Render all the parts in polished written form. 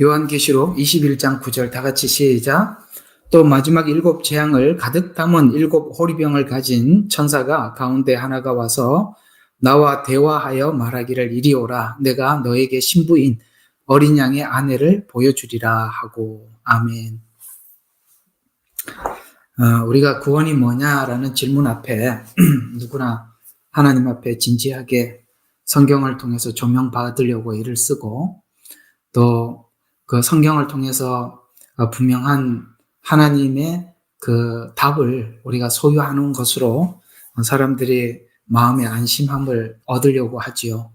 요한계시록 21장 9절 다 같이 시작. 또 마지막 7 재앙을 가득 담은 7 호리병을 가진 천사가 가운데 하나가 와서 나와 대화하여 말하기를 이리 오라. 내가 너에게 신부인 어린 양의 아내를 보여주리라 하고. 아멘. 우리가 구원이 뭐냐라는 질문 앞에 누구나 하나님 앞에 진지하게 성경을 통해서 조명받으려고 일을 쓰고 또 그 성경을 통해서 분명한 하나님의 그 답을 우리가 소유하는 것으로 사람들이 마음의 안심함을 얻으려고 하지요.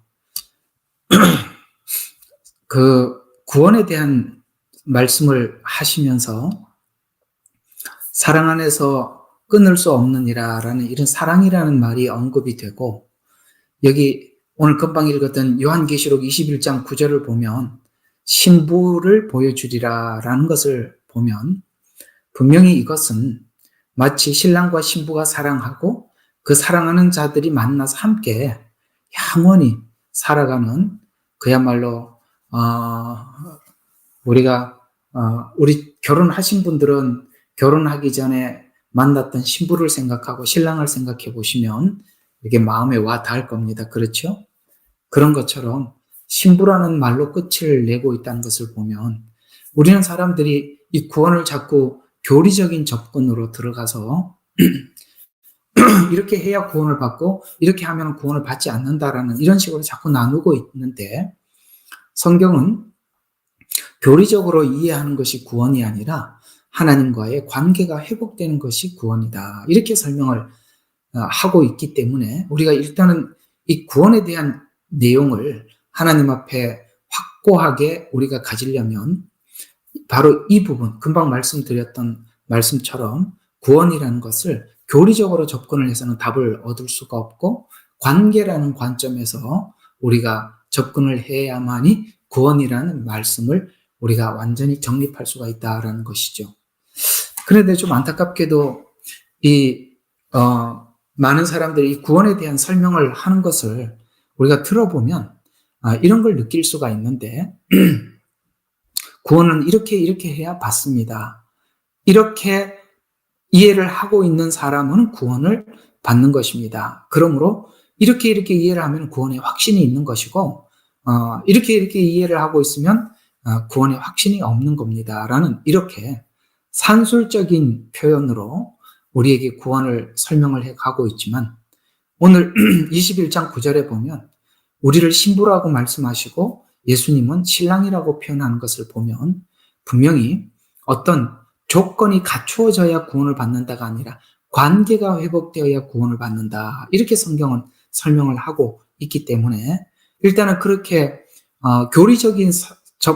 그 구원에 대한 말씀을 하시면서 사랑 안에서 끊을 수 없느니라라는 이런 사랑이라는 말이 언급이 되고, 여기 오늘 금방 읽었던 요한계시록 21장 9절을 보면 신부를 보여주리라라는 것을 보면 분명히 이것은 마치 신랑과 신부가 사랑하고 그 사랑하는 자들이 만나서 함께 영원히 살아가는 그야말로 우리 결혼하신 분들은 결혼하기 전에 만났던 신부를 생각하고 신랑을 생각해 보시면 이게 마음에 와 닿을 겁니다. 그렇죠? 그런 것처럼 신부라는 말로 끝을 내고 있다는 것을 보면 우리는 사람들이 이 구원을 자꾸 교리적인 접근으로 들어가서 이렇게 해야 구원을 받고 이렇게 하면 구원을 받지 않는다라는 이런 식으로 자꾸 나누고 있는데, 성경은 교리적으로 이해하는 것이 구원이 아니라 하나님과의 관계가 회복되는 것이 구원이다. 이렇게 설명을 하고 있기 때문에 우리가 일단은 이 구원에 대한 내용을 하나님 앞에 확고하게 우리가 가지려면 바로 이 부분, 금방 말씀드렸던 말씀처럼 구원이라는 것을 교리적으로 접근을 해서는 답을 얻을 수가 없고 관계라는 관점에서 우리가 접근을 해야만이 구원이라는 말씀을 우리가 완전히 정립할 수가 있다라는 것이죠. 그런데 좀 안타깝게도 많은 사람들이 이 구원에 대한 설명을 하는 것을 우리가 들어보면 이런 걸 느낄 수가 있는데, 구원은 이렇게 해야 받습니다. 이렇게 이해를 하고 있는 사람은 구원을 받는 것입니다. 그러므로 이렇게 이해를 하면 구원에 확신이 있는 것이고, 이렇게 이해를 하고 있으면 구원에 확신이 없는 겁니다. 라는 이렇게 산술적인 표현으로 우리에게 구원을 설명을 해가고 있지만, 오늘 21장 9절에 보면 우리를 신부라고 말씀하시고 예수님은 신랑이라고 표현하는 것을 보면 분명히 어떤 조건이 갖추어져야 구원을 받는다가 아니라 관계가 회복되어야 구원을 받는다. 이렇게 성경은 설명을 하고 있기 때문에 일단은 그렇게 교리적인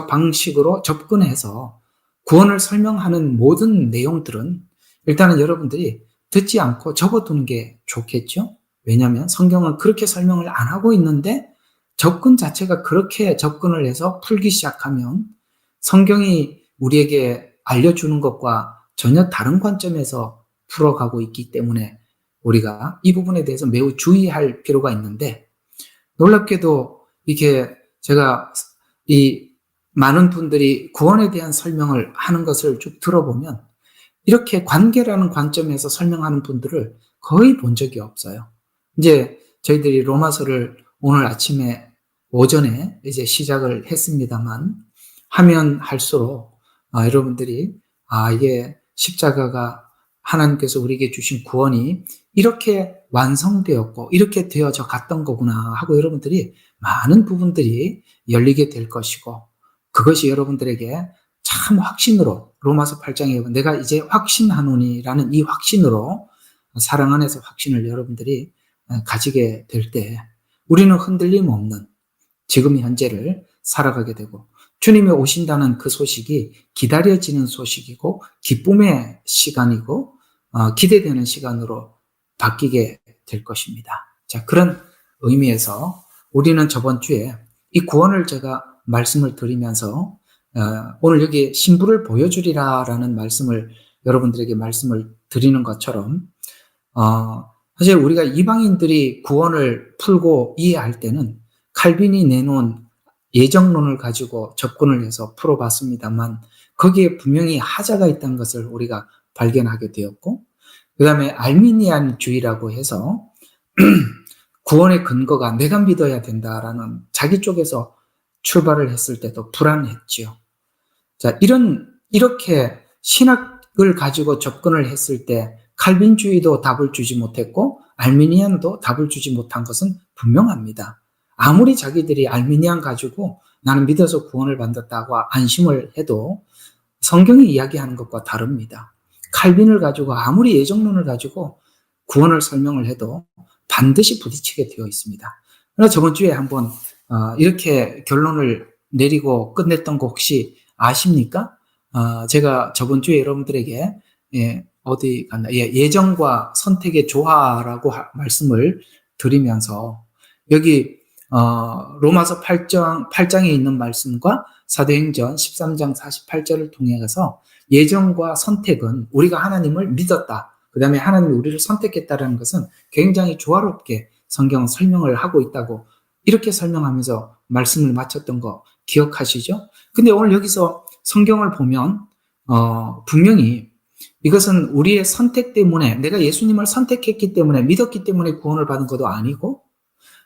방식으로 접근해서 구원을 설명하는 모든 내용들은 일단은 여러분들이 듣지 않고 접어두는 게 좋겠죠? 왜냐하면 성경은 그렇게 설명을 안 하고 있는데 접근 자체가 그렇게 접근을 해서 풀기 시작하면 성경이 우리에게 알려주는 것과 전혀 다른 관점에서 풀어가고 있기 때문에 우리가 이 부분에 대해서 매우 주의할 필요가 있는데, 놀랍게도 이게 제가 이 많은 분들이 구원에 대한 설명을 하는 것을 쭉 들어보면 이렇게 관계라는 관점에서 설명하는 분들을 거의 본 적이 없어요. 이제 저희들이 로마서를 오늘 아침에 오전에 이제 시작을 했습니다만 하면 할수록 여러분들이 이게 십자가가 하나님께서 우리에게 주신 구원이 이렇게 완성되었고 이렇게 되어져 갔던 거구나 하고 여러분들이 많은 부분들이 열리게 될 것이고, 그것이 여러분들에게 참 확신으로 로마서 8장에 내가 이제 확신하노니라는 이 확신으로 사랑 안에서 확신을 여러분들이 가지게 될 때 우리는 흔들림 없는 지금 현재를 살아가게 되고 주님이 오신다는 그 소식이 기다려지는 소식이고 기쁨의 시간이고 기대되는 시간으로 바뀌게 될 것입니다. 자, 그런 의미에서 우리는 저번 주에 이 구원을 제가 말씀을 드리면서 오늘 여기 신부를 보여주리라라는 말씀을 여러분들에게 말씀을 드리는 것처럼 사실 우리가 이방인들이 구원을 풀고 이해할 때는 칼빈이 내놓은 예정론을 가지고 접근을 해서 풀어봤습니다만 거기에 분명히 하자가 있다는 것을 우리가 발견하게 되었고, 그 다음에 알미니안주의라고 해서 구원의 근거가 내가 믿어야 된다라는 자기 쪽에서 출발을 했을 때도 불안했지요. 자, 이렇게 신학을 가지고 접근을 했을 때 칼빈주의도 답을 주지 못했고 알미니안도 답을 주지 못한 것은 분명합니다. 아무리 자기들이 알미니안 가지고 나는 믿어서 구원을 받았다고 안심을 해도 성경이 이야기하는 것과 다릅니다. 칼빈을 가지고 아무리 예정론을 가지고 구원을 설명을 해도 반드시 부딪히게 되어 있습니다. 그래서 저번 주에 한번 이렇게 결론을 내리고 끝냈던 거 혹시 아십니까? 제가 저번 주에 여러분들에게 어디 갔나? 예정과 선택의 조화라고 말씀을 드리면서 여기 로마서 8장에 있는 말씀과 사도행전 13장 48절을 통해서 예정과 선택은 우리가 하나님을 믿었다. 그 다음에 하나님이 우리를 선택했다는 것은 굉장히 조화롭게 성경은 설명을 하고 있다고 이렇게 설명하면서 말씀을 마쳤던 거 기억하시죠? 근데 오늘 여기서 성경을 보면 분명히 이것은 우리의 선택 때문에 내가 예수님을 선택했기 때문에 믿었기 때문에 구원을 받은 것도 아니고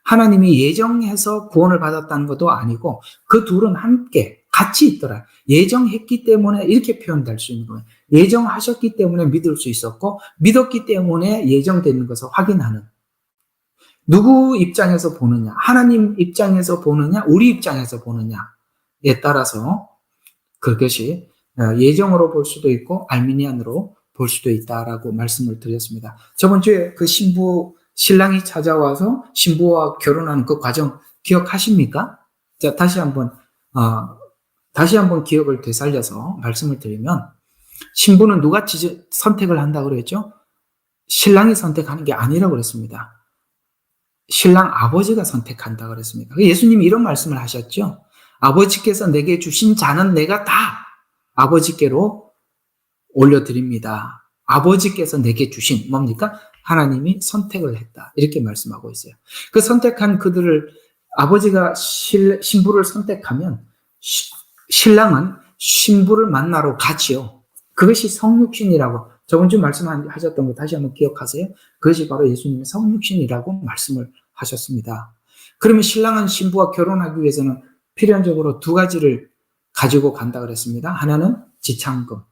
하나님이 예정해서 구원을 받았다는 것도 아니고 그 둘은 함께 같이 있더라. 예정했기 때문에 이렇게 표현될 수 있는 거예요. 예정하셨기 때문에 믿을 수 있었고 믿었기 때문에 예정되는 것을 확인하는. 누구 입장에서 보느냐, 하나님 입장에서 보느냐, 우리 입장에서 보느냐에 따라서 그것이 예정으로 볼 수도 있고 알미니안으로 볼 수도 있다라고 말씀을 드렸습니다. 저번 주에 그 신랑이 찾아와서 신부와 결혼하는 그 과정 기억하십니까? 자, 다시 한번 기억을 되살려서 말씀을 드리면 신부는 누가 선택을 한다고 그랬죠? 신랑이 선택하는 게 아니라고 그랬습니다. 신랑 아버지가 선택한다고 그랬습니다. 예수님이 이런 말씀을 하셨죠. 아버지께서 내게 주신 자는 내가 다 아버지께로 올려드립니다. 아버지께서 내게 주신 뭡니까? 하나님이 선택을 했다. 이렇게 말씀하고 있어요. 그 선택한 그들을 아버지가 신부를 선택하면 신랑은 신부를 만나러 가지요. 그것이 성육신이라고 저번 주 말씀하셨던 거 다시 한번 기억하세요. 그것이 바로 예수님의 성육신이라고 말씀을 하셨습니다. 그러면 신랑은 신부와 결혼하기 위해서는 필연적으로 두 가지를 가지고 간다 그랬습니다. 하나는 지참금,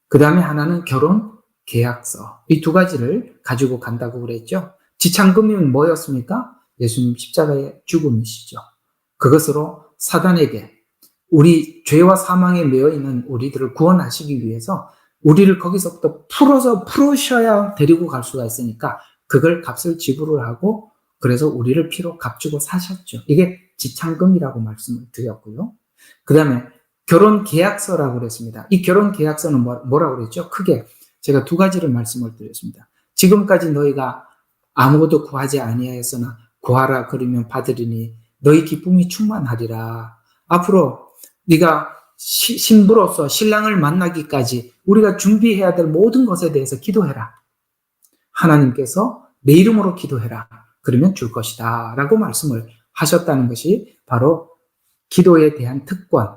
그 다음에 하나는 결혼 계약서. 이 두 가지를 가지고 간다고 그랬죠. 지참금이면 뭐였습니까? 예수님 십자가의 죽음이시죠. 그것으로 사단에게 우리 죄와 사망에 매여 있는 우리들을 구원하시기 위해서 우리를 거기서부터 풀으셔야 데리고 갈 수가 있으니까 그걸 값을 지불을 하고 그래서 우리를 피로 값주고 사셨죠. 이게 지참금이라고 말씀을 드렸고요. 그 다음에 결혼 계약서라고 그랬습니다. 이 결혼 계약서는 뭐라고 그랬죠? 크게 제가 두 가지를 말씀을 드렸습니다. 지금까지 너희가 아무것도 구하지 아니하였으나 구하라 그러면 받으리니 너희 기쁨이 충만하리라. 앞으로 네가 신부로서 신랑을 만나기까지 우리가 준비해야 될 모든 것에 대해서 기도해라. 하나님께서 내 이름으로 기도해라. 그러면 줄 것이다. 라고 말씀을 하셨다는 것이 바로 기도에 대한 특권.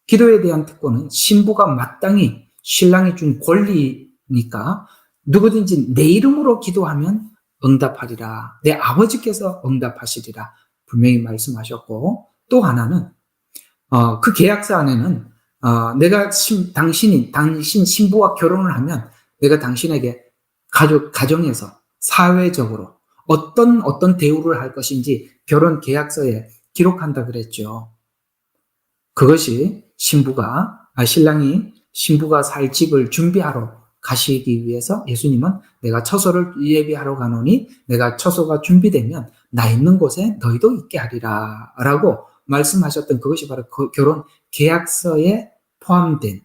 기도에 대한 특권은 신부가 마땅히 신랑이 준 권리니까 누구든지 내 이름으로 기도하면 응답하리라. 내 아버지께서 응답하시리라. 분명히 말씀하셨고 또 하나는 그 계약서 안에는 내가 당신 신부와 결혼을 하면 내가 당신에게 가정에서 사회적으로 어떤 대우를 할 것인지 결혼 계약서에 기록한다 그랬죠. 그것이 신랑이 신부가 살 집을 준비하러 가시기 위해서 예수님은 내가 처소를 예비하러 가노니 내가 처소가 준비되면 나 있는 곳에 너희도 있게 하리라 라고 말씀하셨던 그것이 바로 그 결혼 계약서에 포함된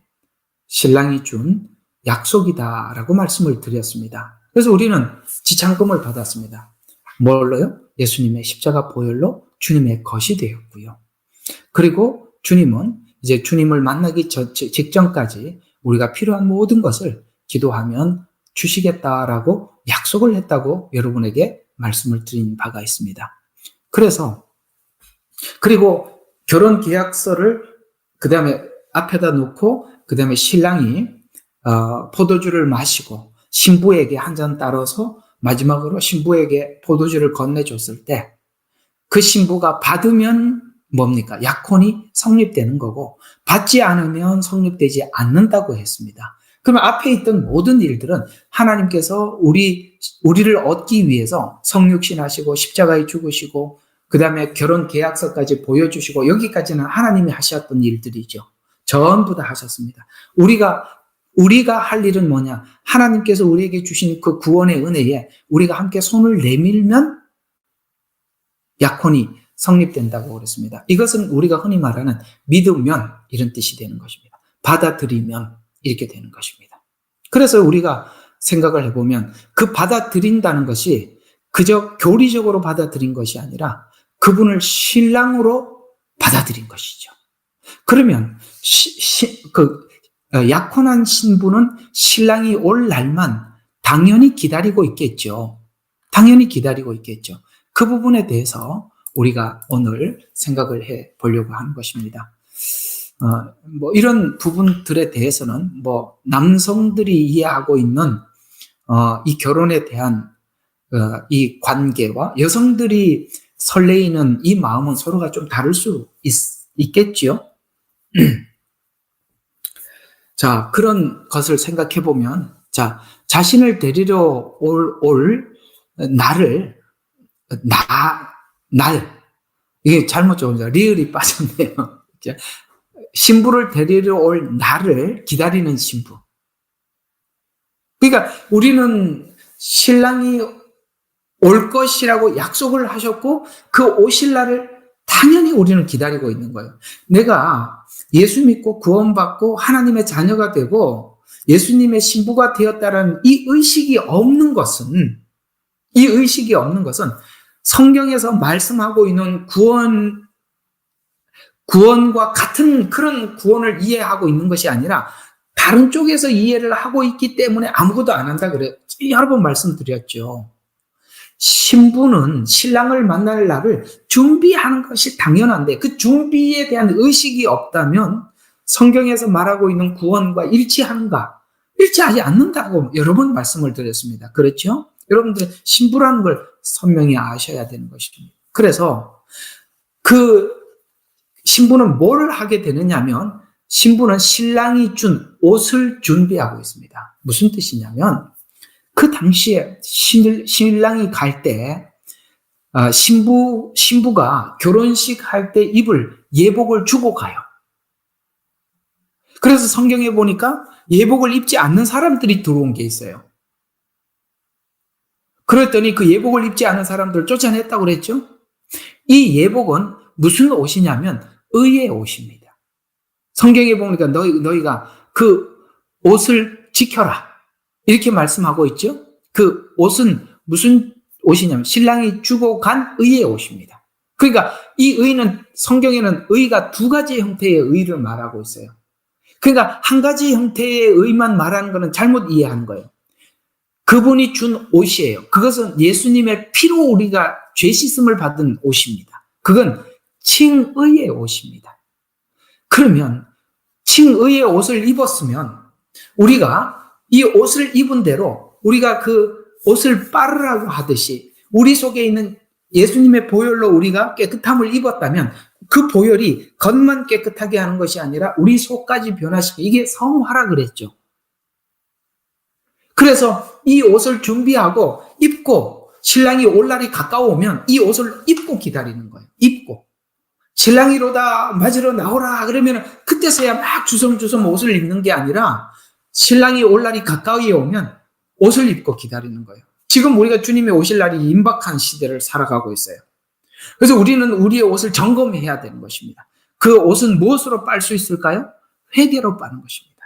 신랑이 준 약속이다라고 말씀을 드렸습니다. 그래서 우리는 지참금을 받았습니다. 뭘로요? 예수님의 십자가 보혈로 주님의 것이 되었고요. 그리고 주님은 이제 주님을 만나기 직전까지 우리가 필요한 모든 것을 기도하면 주시겠다라고 약속을 했다고 여러분에게 말씀을 드린 바가 있습니다. 그리고 결혼 계약서를 그 다음에 앞에다 놓고 그 다음에 신랑이 포도주를 마시고 신부에게 한 잔 따라서 마지막으로 신부에게 포도주를 건네줬을 때 그 신부가 받으면 뭡니까? 약혼이 성립되는 거고 받지 않으면 성립되지 않는다고 했습니다. 그러면 앞에 있던 모든 일들은 하나님께서 우리를 얻기 위해서 성육신하시고 십자가에 죽으시고 그 다음에 결혼 계약서까지 보여주시고 여기까지는 하나님이 하셨던 일들이죠. 전부 다 하셨습니다. 우리가 할 일은 뭐냐? 하나님께서 우리에게 주신 그 구원의 은혜에 우리가 함께 손을 내밀면 약혼이 성립된다고 그랬습니다. 이것은 우리가 흔히 말하는 믿으면 이런 뜻이 되는 것입니다. 받아들이면 이렇게 되는 것입니다. 그래서 우리가 생각을 해보면 그 받아들인다는 것이 그저 교리적으로 받아들인 것이 아니라 그분을 신랑으로 받아들인 것이죠. 그러면 약혼한 신부는 신랑이 올 날만 당연히 기다리고 있겠죠. 당연히 기다리고 있겠죠. 그 부분에 대해서 우리가 오늘 생각을 해 보려고 하는 것입니다. 이런 부분들에 대해서는 남성들이 이해하고 있는 이 결혼에 대한 이 관계와 여성들이 설레이는 이 마음은 서로가 좀 다를 수 있겠지요. 자, 그런 것을 생각해 보면, 자신을 데리러 올 이게 잘못 적은다. 리을이 빠졌네요. 신부를 데리러 올 날을 기다리는 신부. 그러니까 우리는 신랑이 올 것이라고 약속을 하셨고 그 오실 날을 당연히 우리는 기다리고 있는 거예요. 내가 예수 믿고 구원받고 하나님의 자녀가 되고 예수님의 신부가 되었다는 이 의식이 없는 것은 성경에서 말씀하고 있는 구원과 같은 그런 구원을 이해하고 있는 것이 아니라 다른 쪽에서 이해를 하고 있기 때문에 아무것도 안 한다 그래요. 여러 번 말씀드렸죠. 신부는 신랑을 만날 날을 준비하는 것이 당연한데 그 준비에 대한 의식이 없다면 성경에서 말하고 있는 구원과 일치하는가? 일치하지 않는다고 여러 번 말씀을 드렸습니다. 그렇죠? 여러분들 신부라는 걸 선명히 아셔야 되는 것입니다. 그래서 그 신부는 뭘 하게 되느냐면 신부는 신랑이 준 옷을 준비하고 있습니다. 무슨 뜻이냐면 그 당시에 신랑이 갈 때 신부가 결혼식 할 때 입을 예복을 주고 가요. 그래서 성경에 보니까 예복을 입지 않는 사람들이 들어온 게 있어요. 그랬더니 그 예복을 입지 않은 사람들을 쫓아냈다고 그랬죠? 이 예복은 무슨 옷이냐면 의의 옷입니다. 성경에 보니까 너희가 그 옷을 지켜라. 이렇게 말씀하고 있죠? 그 옷은 무슨 옷이냐면 신랑이 주고 간 의의 옷입니다. 그러니까 이 의는 성경에는 의가 두 가지 형태의 의를 말하고 있어요. 그러니까 한 가지 형태의 의만 말하는 것은 잘못 이해하는 거예요. 그분이 준 옷이에요. 그것은 예수님의 피로 우리가 죄 씻음을 받은 옷입니다. 그건 칭의의 옷입니다. 그러면 칭의의 옷을 입었으면 우리가 이 옷을 입은 대로 우리가 그 옷을 빨으라고 하듯이 우리 속에 있는 예수님의 보혈로 우리가 깨끗함을 입었다면 그 보혈이 겉만 깨끗하게 하는 것이 아니라 우리 속까지 변화시키고 이게 성화라 그랬죠. 그래서 이 옷을 준비하고 입고 신랑이 올 날이 가까워오면 이 옷을 입고 기다리는 거예요. 입고. 신랑이로다 맞으러 나오라 그러면 그때서야 막 주섬주섬 옷을 입는 게 아니라 신랑이 올 날이 가까이 오면 옷을 입고 기다리는 거예요. 지금 우리가 주님의 오실 날이 임박한 시대를 살아가고 있어요. 그래서 우리는 우리의 옷을 점검해야 되는 것입니다. 그 옷은 무엇으로 빨 수 있을까요? 회개로 빠는 것입니다.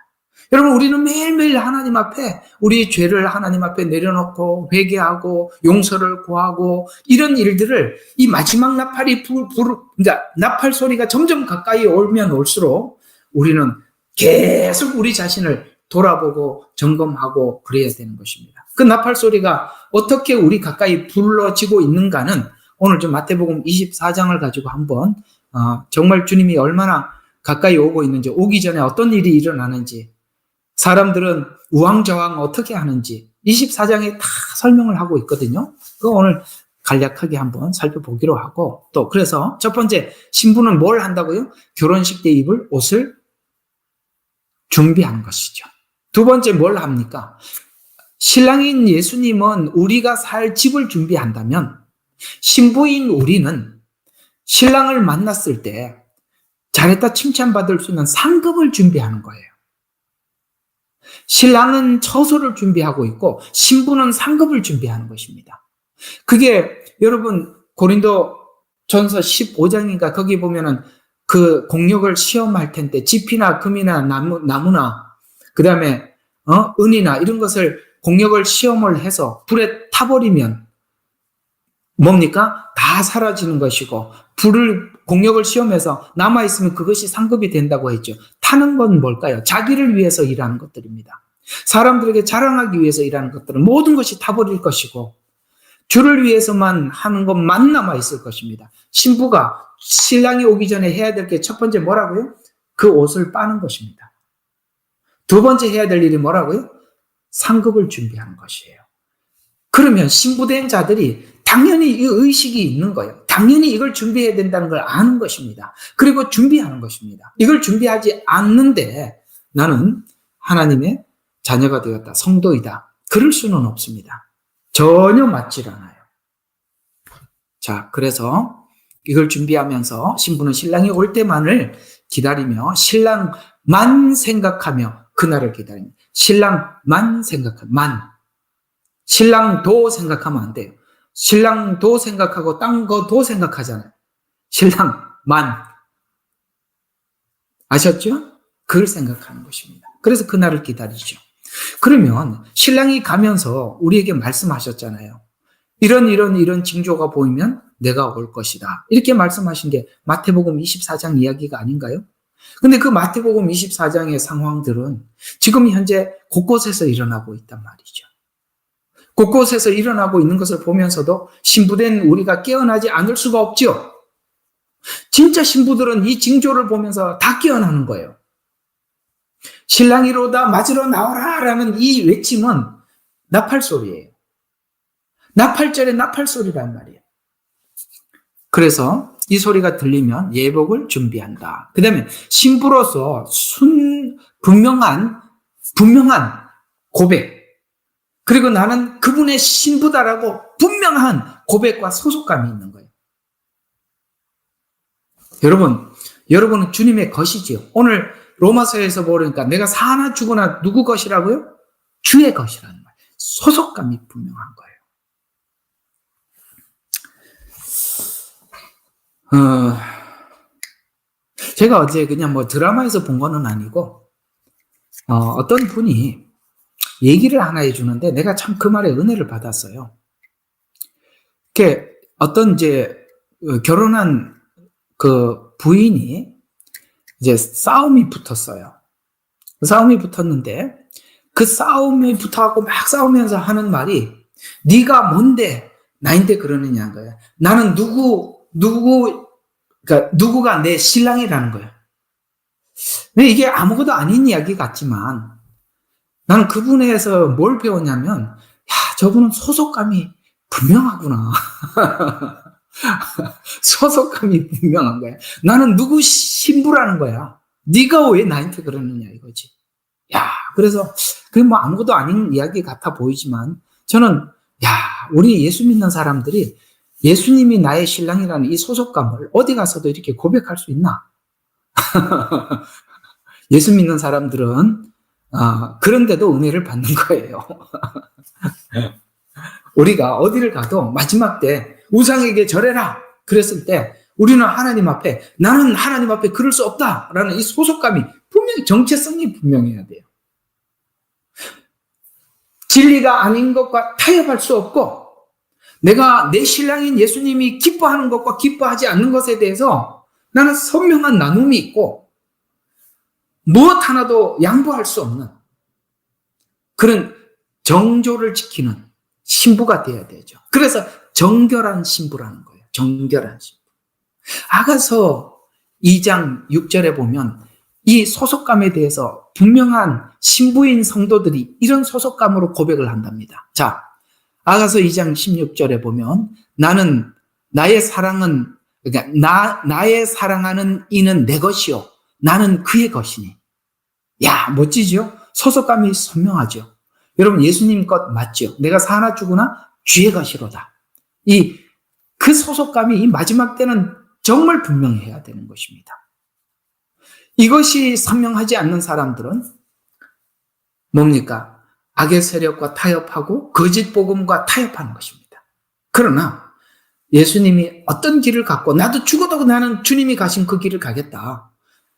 여러분 우리는 매일매일 하나님 앞에 우리의 죄를 하나님 앞에 내려놓고 회개하고 용서를 구하고 이런 일들을 이 마지막 나팔이 나팔 소리가 점점 가까이 오면 올수록 우리는 계속 우리 자신을 돌아보고 점검하고 그래야 되는 것입니다. 그 나팔 소리가 어떻게 우리 가까이 불러지고 있는가는 오늘 좀 마태복음 24장을 가지고 한번 정말 주님이 얼마나 가까이 오고 있는지, 오기 전에 어떤 일이 일어나는지, 사람들은 우왕좌왕 어떻게 하는지 24장에 다 설명을 하고 있거든요. 그거 오늘 간략하게 한번 살펴보기로 하고, 또 그래서 첫 번째, 신부는 뭘 한다고요? 결혼식 때 입을 옷을 준비하는 것이죠. 두 번째 뭘 합니까? 신랑인 예수님은 우리가 살 집을 준비한다면 신부인 우리는 신랑을 만났을 때 잘했다 칭찬받을 수 있는 상급을 준비하는 거예요. 신랑은 처소를 준비하고 있고 신부는 상급을 준비하는 것입니다. 그게 여러분 고린도 전서 15장인가 거기 보면은 그 공력을 시험할 텐데 집이나 금이나 나무나 그 다음에 은이나 이런 것을 공력을 시험을 해서 불에 타버리면 뭡니까? 다 사라지는 것이고 공력을 시험해서 남아있으면 그것이 상급이 된다고 했죠. 타는 건 뭘까요? 자기를 위해서 일하는 것들입니다. 사람들에게 자랑하기 위해서 일하는 것들은 모든 것이 타버릴 것이고 주를 위해서만 하는 것만 남아있을 것입니다. 신부가 신랑이 오기 전에 해야 될 게 첫 번째 뭐라고요? 그 옷을 빠는 것입니다. 두 번째 해야 될 일이 뭐라고요? 상급을 준비하는 것이에요. 그러면 신부된 자들이 당연히 이 의식이 있는 거예요. 당연히 이걸 준비해야 된다는 걸 아는 것입니다. 그리고 준비하는 것입니다. 이걸 준비하지 않는데 나는 하나님의 자녀가 되었다, 성도이다. 그럴 수는 없습니다. 전혀 맞질 않아요. 자, 그래서 이걸 준비하면서 신부는 신랑이 올 때만을 기다리며 신랑만 생각하며 그날을 기다립니다. 신랑만 생각하면 신랑도 생각하면 안 돼요. 신랑도 생각하고 딴 거도 생각하잖아요. 신랑만. 아셨죠? 그걸 생각하는 것입니다. 그래서 그날을 기다리죠. 그러면 신랑이 가면서 우리에게 말씀하셨잖아요. 이런 징조가 보이면 내가 올 것이다. 이렇게 말씀하신 게 마태복음 24장 이야기가 아닌가요? 근데 그 마태복음 24장의 상황들은 지금 현재 곳곳에서 일어나고 있단 말이죠. 곳곳에서 일어나고 있는 것을 보면서도 신부된 우리가 깨어나지 않을 수가 없죠. 진짜 신부들은 이 징조를 보면서 다 깨어나는 거예요. 신랑이로다 맞으러 나오라 라는 이 외침은 나팔소리예요. 나팔절의 나팔소리란 말이에요. 그래서 이 소리가 들리면 예복을 준비한다. 그 다음에 신부로서 분명한 고백. 그리고 나는 그분의 신부다라고 분명한 고백과 소속감이 있는 거예요. 여러분은 주님의 것이지요. 오늘 로마서에서 보니까 내가 사나 죽으나 누구 것이라고요? 주의 것이라는 말. 소속감이 분명한 거예요. 제가 어제 그냥 드라마에서 본 거는 아니고, 어떤 분이 얘기를 하나 해주는데 내가 참 그 말에 은혜를 받았어요. 어떤 결혼한 그 부인이 싸움이 붙었어요. 싸움이 붙었는데 그 싸움이 붙어갖고 막 싸우면서 하는 말이 네가 뭔데 나인데 그러느냐는 거예요. 나는 누구가 내 신랑이라는 거예요. 이게 아무것도 아닌 이야기 같지만 나는 그분에서 뭘 배웠냐면 저분은 소속감이 분명하구나. 소속감이 분명한 거야. 나는 누구 신부라는 거야. 네가 왜 나한테 그러느냐 이거지. 그래서 그게 아무것도 아닌 이야기 같아 보이지만 저는 우리 예수 믿는 사람들이 예수님이 나의 신랑이라는 이 소속감을 어디 가서도 이렇게 고백할 수 있나? 예수 믿는 사람들은 그런데도 은혜를 받는 거예요. 우리가 어디를 가도 마지막 때 우상에게 절해라 그랬을 때 우리는 나는 하나님 앞에 그럴 수 없다라는 이 소속감이 분명히 정체성이 분명해야 돼요. 진리가 아닌 것과 타협할 수 없고 내가 내 신랑인 예수님이 기뻐하는 것과 기뻐하지 않는 것에 대해서 나는 선명한 나눔이 있고 무엇 하나도 양보할 수 없는 그런 정조를 지키는 신부가 되어야 되죠. 그래서 정결한 신부라는 거예요. 정결한 신부. 아가서 2장 6절에 보면 이 소속감에 대해서 분명한 신부인 성도들이 이런 소속감으로 고백을 한답니다. 자, 아가서 2장 16절에 보면 나는 나의 사랑은 그러니까 나의 사랑하는 이는 내 것이요 나는 그의 것이니. 야, 멋지죠? 소속감이 선명하죠. 여러분 예수님 것 맞죠? 내가 사나 죽으나 주의 것이로다. 그 소속감이 이 마지막 때는 정말 분명해야 되는 것입니다. 이것이 선명하지 않는 사람들은 뭡니까? 악의 세력과 타협하고 거짓 복음과 타협하는 것입니다. 그러나 예수님이 어떤 길을 갖고 나도 죽어도 나는 주님이 가신 그 길을 가겠다.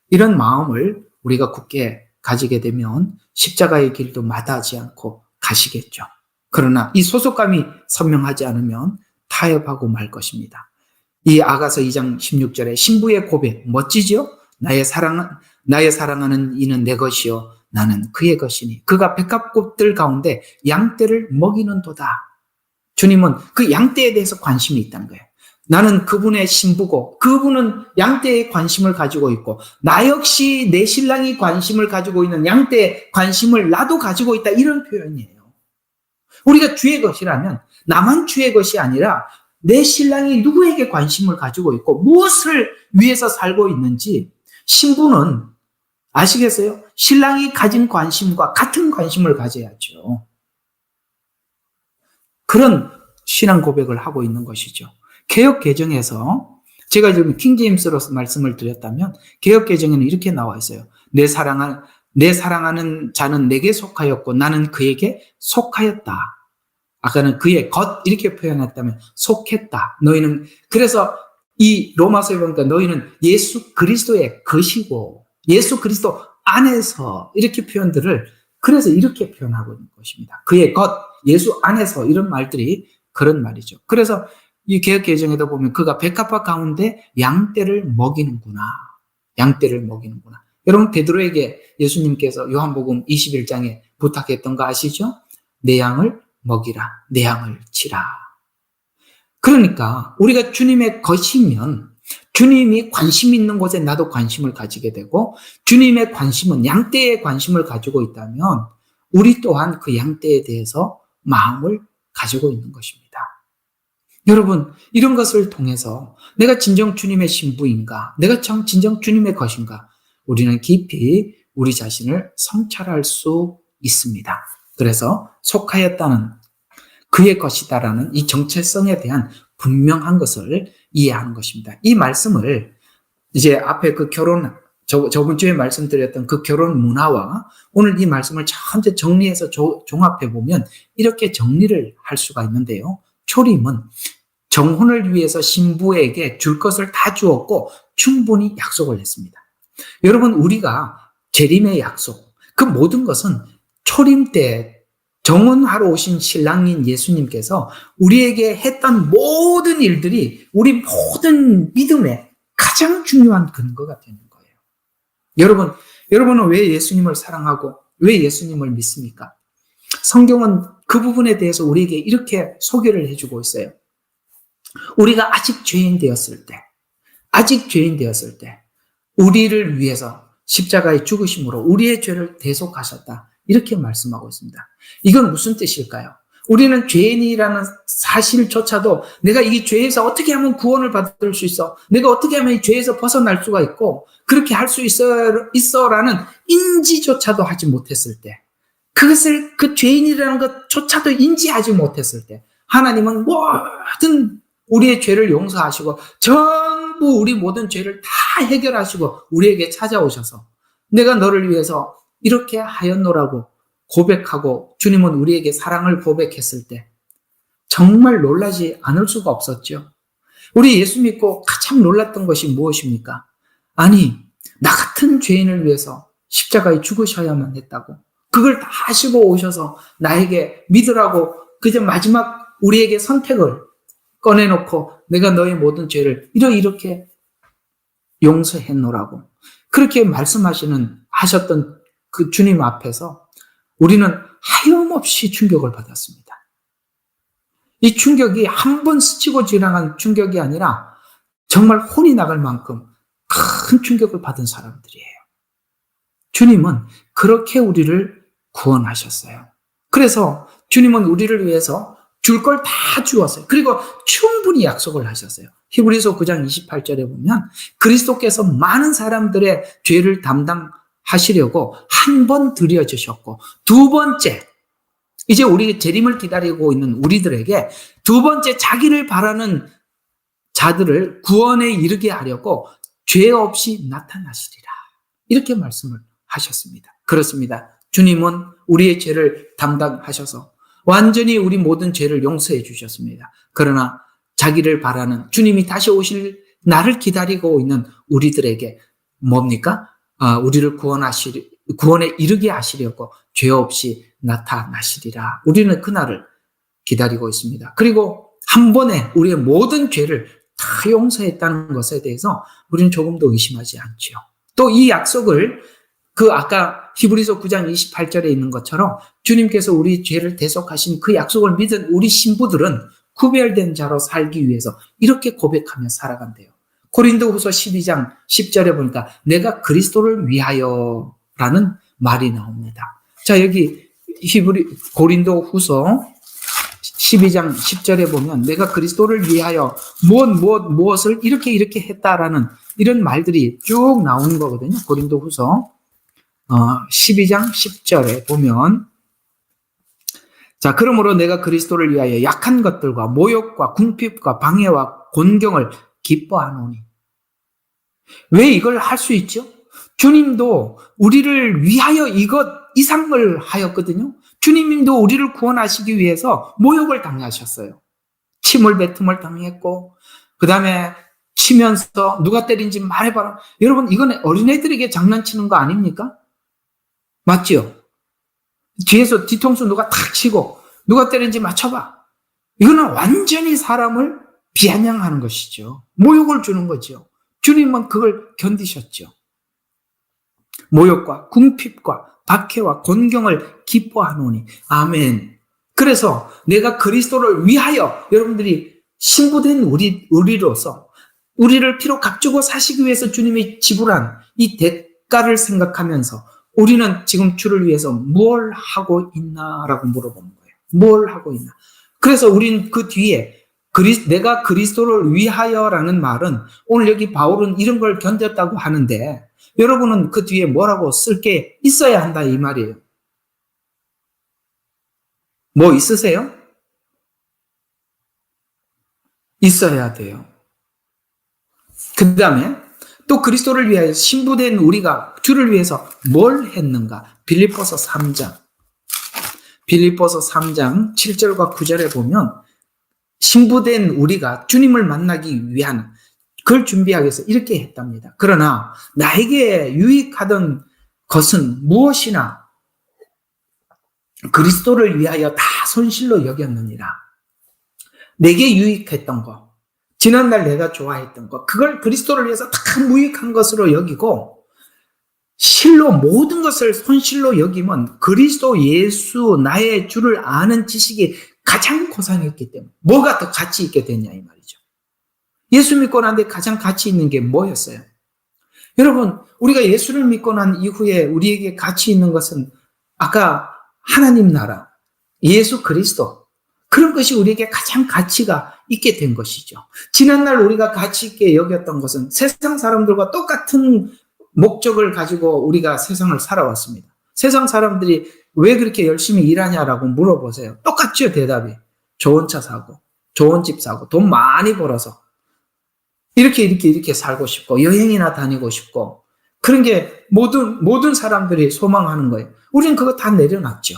이런 마음을 우리가 굳게 가지게 되면 십자가의 길도 마다하지 않고 가시겠죠. 그러나 이 소속감이 선명하지 않으면 타협하고 말 것입니다. 이 아가서 2장 16절에 신부의 고백 멋지죠? 나의 사랑하는 이는 내 것이요 나는 그의 것이니 그가 백합꽃들 가운데 양떼를 먹이는도다. 주님은 그 양떼에 대해서 관심이 있다는 거예요. 나는 그분의 신부고 그분은 양떼에 관심을 가지고 있고 나 역시 내 신랑이 관심을 가지고 있는 양떼에 관심을 나도 가지고 있다. 이런 표현이에요. 우리가 주의 것이라면 나만 주의 것이 아니라 내 신랑이 누구에게 관심을 가지고 있고 무엇을 위해서 살고 있는지 신부는 아시겠어요? 신랑이 가진 관심과 같은 관심을 가져야죠. 그런 신앙 고백을 하고 있는 것이죠. 개역 개정에서 제가 지금 킹제임스로서 말씀을 드렸다면 개역 개정에는 이렇게 나와 있어요. 내 사랑하는 자는 내게 속하였고 나는 그에게 속하였다. 아까는 그의 것 이렇게 표현했다면 속했다. 너희는 그래서 이 로마서에 보니까 너희는 예수 그리스도의 것이고 예수 그리스도 안에서 이렇게 표현들을 그래서 이렇게 표현하고 있는 것입니다. 그의 것, 예수 안에서 이런 말들이 그런 말이죠. 그래서 이 개역개정에도 보면 그가 백합화 가운데 양떼를 먹이는구나. 양떼를 먹이는구나. 여러분 베드로에게 예수님께서 요한복음 21장에 부탁했던 거 아시죠? 내 양을 먹이라. 내 양을 치라. 그러니까 우리가 주님의 것이면 주님이 관심 있는 곳에 나도 관심을 가지게 되고 주님의 관심은 양떼에 관심을 가지고 있다면 우리 또한 그 양떼에 대해서 마음을 가지고 있는 것입니다. 여러분 이런 것을 통해서 내가 진정 주님의 신부인가? 내가 진정 주님의 것인가? 우리는 깊이 우리 자신을 성찰할 수 있습니다. 그래서 속하였다는 그의 것이다라는 이 정체성에 대한 분명한 것을 이해하는 것입니다. 이 말씀을 이제 앞에 그 저번 주에 말씀드렸던 그 결혼 문화와 오늘 이 말씀을 전체 정리해서 종합해 보면 이렇게 정리를 할 수가 있는데요. 초림은 정혼을 위해서 신부에게 줄 것을 다 주었고 충분히 약속을 했습니다. 여러분 우리가 재림의 약속, 그 모든 것은 초림 때 정혼하러 오신 신랑인 예수님께서 우리에게 했던 모든 일들이 우리 모든 믿음의 가장 중요한 근거가 되는 거예요. 여러분은 왜 예수님을 사랑하고 왜 예수님을 믿습니까? 성경은 그 부분에 대해서 우리에게 이렇게 소개를 해주고 있어요. 우리가 아직 죄인 되었을 때 우리를 위해서 십자가의 죽으심으로 우리의 죄를 대속하셨다. 이렇게 말씀하고 있습니다. 이건 무슨 뜻일까요? 우리는 죄인이라는 사실조차도 내가 이 죄에서 어떻게 하면 구원을 받을 수 있어? 내가 어떻게 하면 이 죄에서 벗어날 수가 있고 그렇게 할 수 있어라는 인지조차도 하지 못했을 때 그 죄인이라는 것조차도 인지하지 못했을 때 하나님은 모든 우리의 죄를 용서하시고 전부 우리 모든 죄를 다 해결하시고 우리에게 찾아오셔서 내가 너를 위해서 이렇게 하였노라고 고백하고 주님은 우리에게 사랑을 고백했을 때 정말 놀라지 않을 수가 없었죠. 우리 예수 믿고 가장 놀랐던 것이 무엇입니까? 아니, 나 같은 죄인을 위해서 십자가에 죽으셔야만 했다고. 그걸 다 하시고 오셔서 나에게 믿으라고 그저 마지막 우리에게 선택을 꺼내놓고 내가 너의 모든 죄를 이렇게 용서했노라고. 그렇게 하셨던 그 주님 앞에서 우리는 하염없이 충격을 받았습니다. 이 충격이 한 번 스치고 지나간 충격이 아니라 정말 혼이 나갈 만큼 큰 충격을 받은 사람들이에요. 주님은 그렇게 우리를 구원하셨어요. 그래서 주님은 우리를 위해서 줄 걸 다 주었어요. 그리고 충분히 약속을 하셨어요. 히브리서 9장 28절에 보면 그리스도께서 많은 사람들의 죄를 담당하시려고 한 번 드려주셨고, 두 번째, 이제 우리 재림을 기다리고 있는 우리들에게 두 번째 자기를 바라는 자들을 구원에 이르게 하려고 죄 없이 나타나시리라. 이렇게 말씀을 하셨습니다. 그렇습니다. 주님은 우리의 죄를 담당하셔서 완전히 우리 모든 죄를 용서해 주셨습니다. 그러나 자기를 바라는, 주님이 다시 오실 날을 기다리고 있는 우리들에게 뭡니까? 우리를 구원에 이르게 하시려고 죄 없이 나타나시리라. 우리는 그날을 기다리고 있습니다. 그리고 한 번에 우리의 모든 죄를 다 용서했다는 것에 대해서 우리는 조금도 의심하지 않죠. 또 이 약속을 아까 히브리서 9장 28절에 있는 것처럼 주님께서 우리 죄를 대속하신 그 약속을 믿은 우리 신부들은 구별된 자로 살기 위해서 이렇게 고백하며 살아간대요. 고린도후서 12장 10절에 보니까 내가 그리스도를 위하여 라는 말이 나옵니다. 자, 여기 고린도후서 12장 10절에 보면 내가 그리스도를 위하여 무엇을 이렇게 했다라는 이런 말들이 쭉 나오는 거거든요. 고린도후서 12장 10절에 보면, 자, 그러므로 내가 그리스도를 위하여 약한 것들과 모욕과 궁핍과 방해와 곤경을 기뻐하노니. 왜 이걸 할 수 있죠? 주님도 우리를 위하여 이것 이상을 하였거든요. 주님도 우리를 구원하시기 위해서 모욕을 당하셨어요. 침을 뱉음을 당했고, 그 다음에 치면서 누가 때린지 말해봐라. 여러분, 이건 어린애들에게 장난치는 거 아닙니까? 맞지요? 뒤에서 뒤통수 누가 탁 치고 누가 때린지 맞춰봐. 이거는 완전히 사람을 비아냥하는 것이죠. 모욕을 주는 거죠. 주님은 그걸 견디셨죠. 모욕과 궁핍과 박해와 곤경을 기뻐하노니. 아멘. 그래서 내가 그리스도를 위하여, 여러분들이 신부된 우리로서 우리를 피로 값주고 사시기 위해서 주님이 지불한 이 대가를 생각하면서 우리는 지금 주를 위해서 뭘 하고 있나라고 물어보는 거예요. 뭘 하고 있나. 그래서 우리는 그 뒤에 내가 그리스도를 위하여라는 말은, 오늘 여기 바울은 이런 걸 견뎠다고 하는데 여러분은 그 뒤에 뭐라고 쓸 게 있어야 한다 이 말이에요. 뭐 있으세요? 있어야 돼요. 그 다음에 또 그리스도를 위하여 신부된 우리가 주를 위해서 뭘 했는가? 빌립보서 3장 7절과 9절에 보면 신부된 우리가 주님을 만나기 위한 그걸 준비하기 위해서 이렇게 했답니다. 그러나 나에게 유익하던 것은 무엇이나 그리스도를 위하여 다 손실로 여겼느니라. 내게 유익했던 것, 지난날 내가 좋아했던 것, 그걸 그리스도를 위해서 다 무익한 것으로 여기고, 실로 모든 것을 손실로 여기면 그리스도 예수 나의 주를 아는 지식이 가장 고상했기 때문에 뭐가 더 가치 있게 됐냐 이 말이죠. 예수 믿고 난 뒤에 가장 가치 있는 게 뭐였어요? 여러분, 우리가 예수를 믿고 난 이후에 우리에게 가치 있는 것은 아까 하나님 나라, 예수 그리스도, 그런 것이 우리에게 가장 가치가 있게 된 것이죠. 지난날 우리가 가치 있게 여겼던 것은 세상 사람들과 똑같은 목적을 가지고 우리가 세상을 살아왔습니다. 세상 사람들이 왜 그렇게 열심히 일하냐라고 물어보세요. 똑같죠, 대답이. 좋은 차 사고, 좋은 집 사고, 돈 많이 벌어서 이렇게 살고 싶고, 여행이나 다니고 싶고, 그런 게 모든 사람들이 소망하는 거예요. 우리는 그거 다 내려놨죠.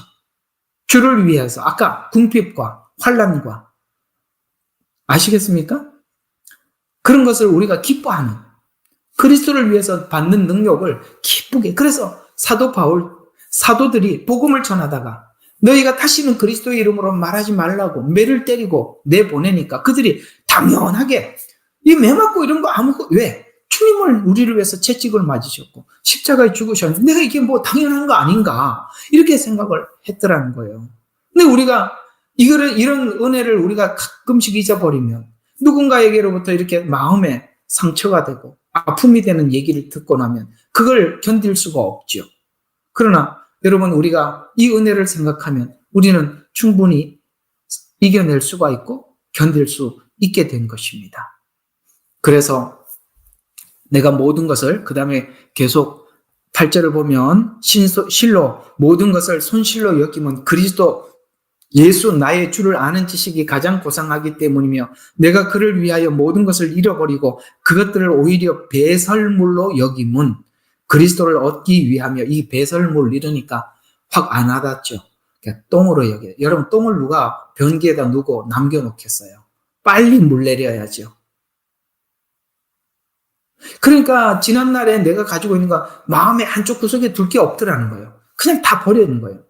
주를 위해서. 아까 궁핍과 환난과, 아시겠습니까? 그런 것을 우리가 기뻐하는, 그리스도를 위해서 받는 능력을 기쁘게. 그래서 사도들이 복음을 전하다가 너희가 다시는 그리스도의 이름으로 말하지 말라고 매를 때리고 내보내니까 그들이 당연하게 이 매 맞고 이런 거 왜? 주님을 우리를 위해서 채찍을 맞으셨고 십자가에 죽으셨는데 내가 이게 뭐 당연한 거 아닌가, 이렇게 생각을 했더라는 거예요. 근데 우리가 이런 은혜를 우리가 가끔씩 잊어버리면, 누군가에게로부터 이렇게 마음에 상처가 되고 아픔이 되는 얘기를 듣고 나면 그걸 견딜 수가 없죠. 그러나 여러분, 우리가 이 은혜를 생각하면 우리는 충분히 이겨낼 수가 있고 견딜 수 있게 된 것입니다. 그래서 내가 모든 것을, 그 다음에 계속 8절을 보면 실로 모든 것을 손실로 여기면 그리스도 예수 나의 주를 아는 지식이 가장 고상하기 때문이며 내가 그를 위하여 모든 것을 잃어버리고 그것들을 오히려 배설물로 여김은 그리스도를 얻기 위하며. 이 배설물 이러니까 확 안 와닿죠. 그러니까 똥으로 여겨요. 여러분, 똥을 누가 변기에다 누고 남겨놓겠어요? 빨리 물 내려야죠. 그러니까 지난날에 내가 가지고 있는 거 마음의 한쪽 구석에 둘 게 없더라는 거예요. 그냥 다 버리는 거예요.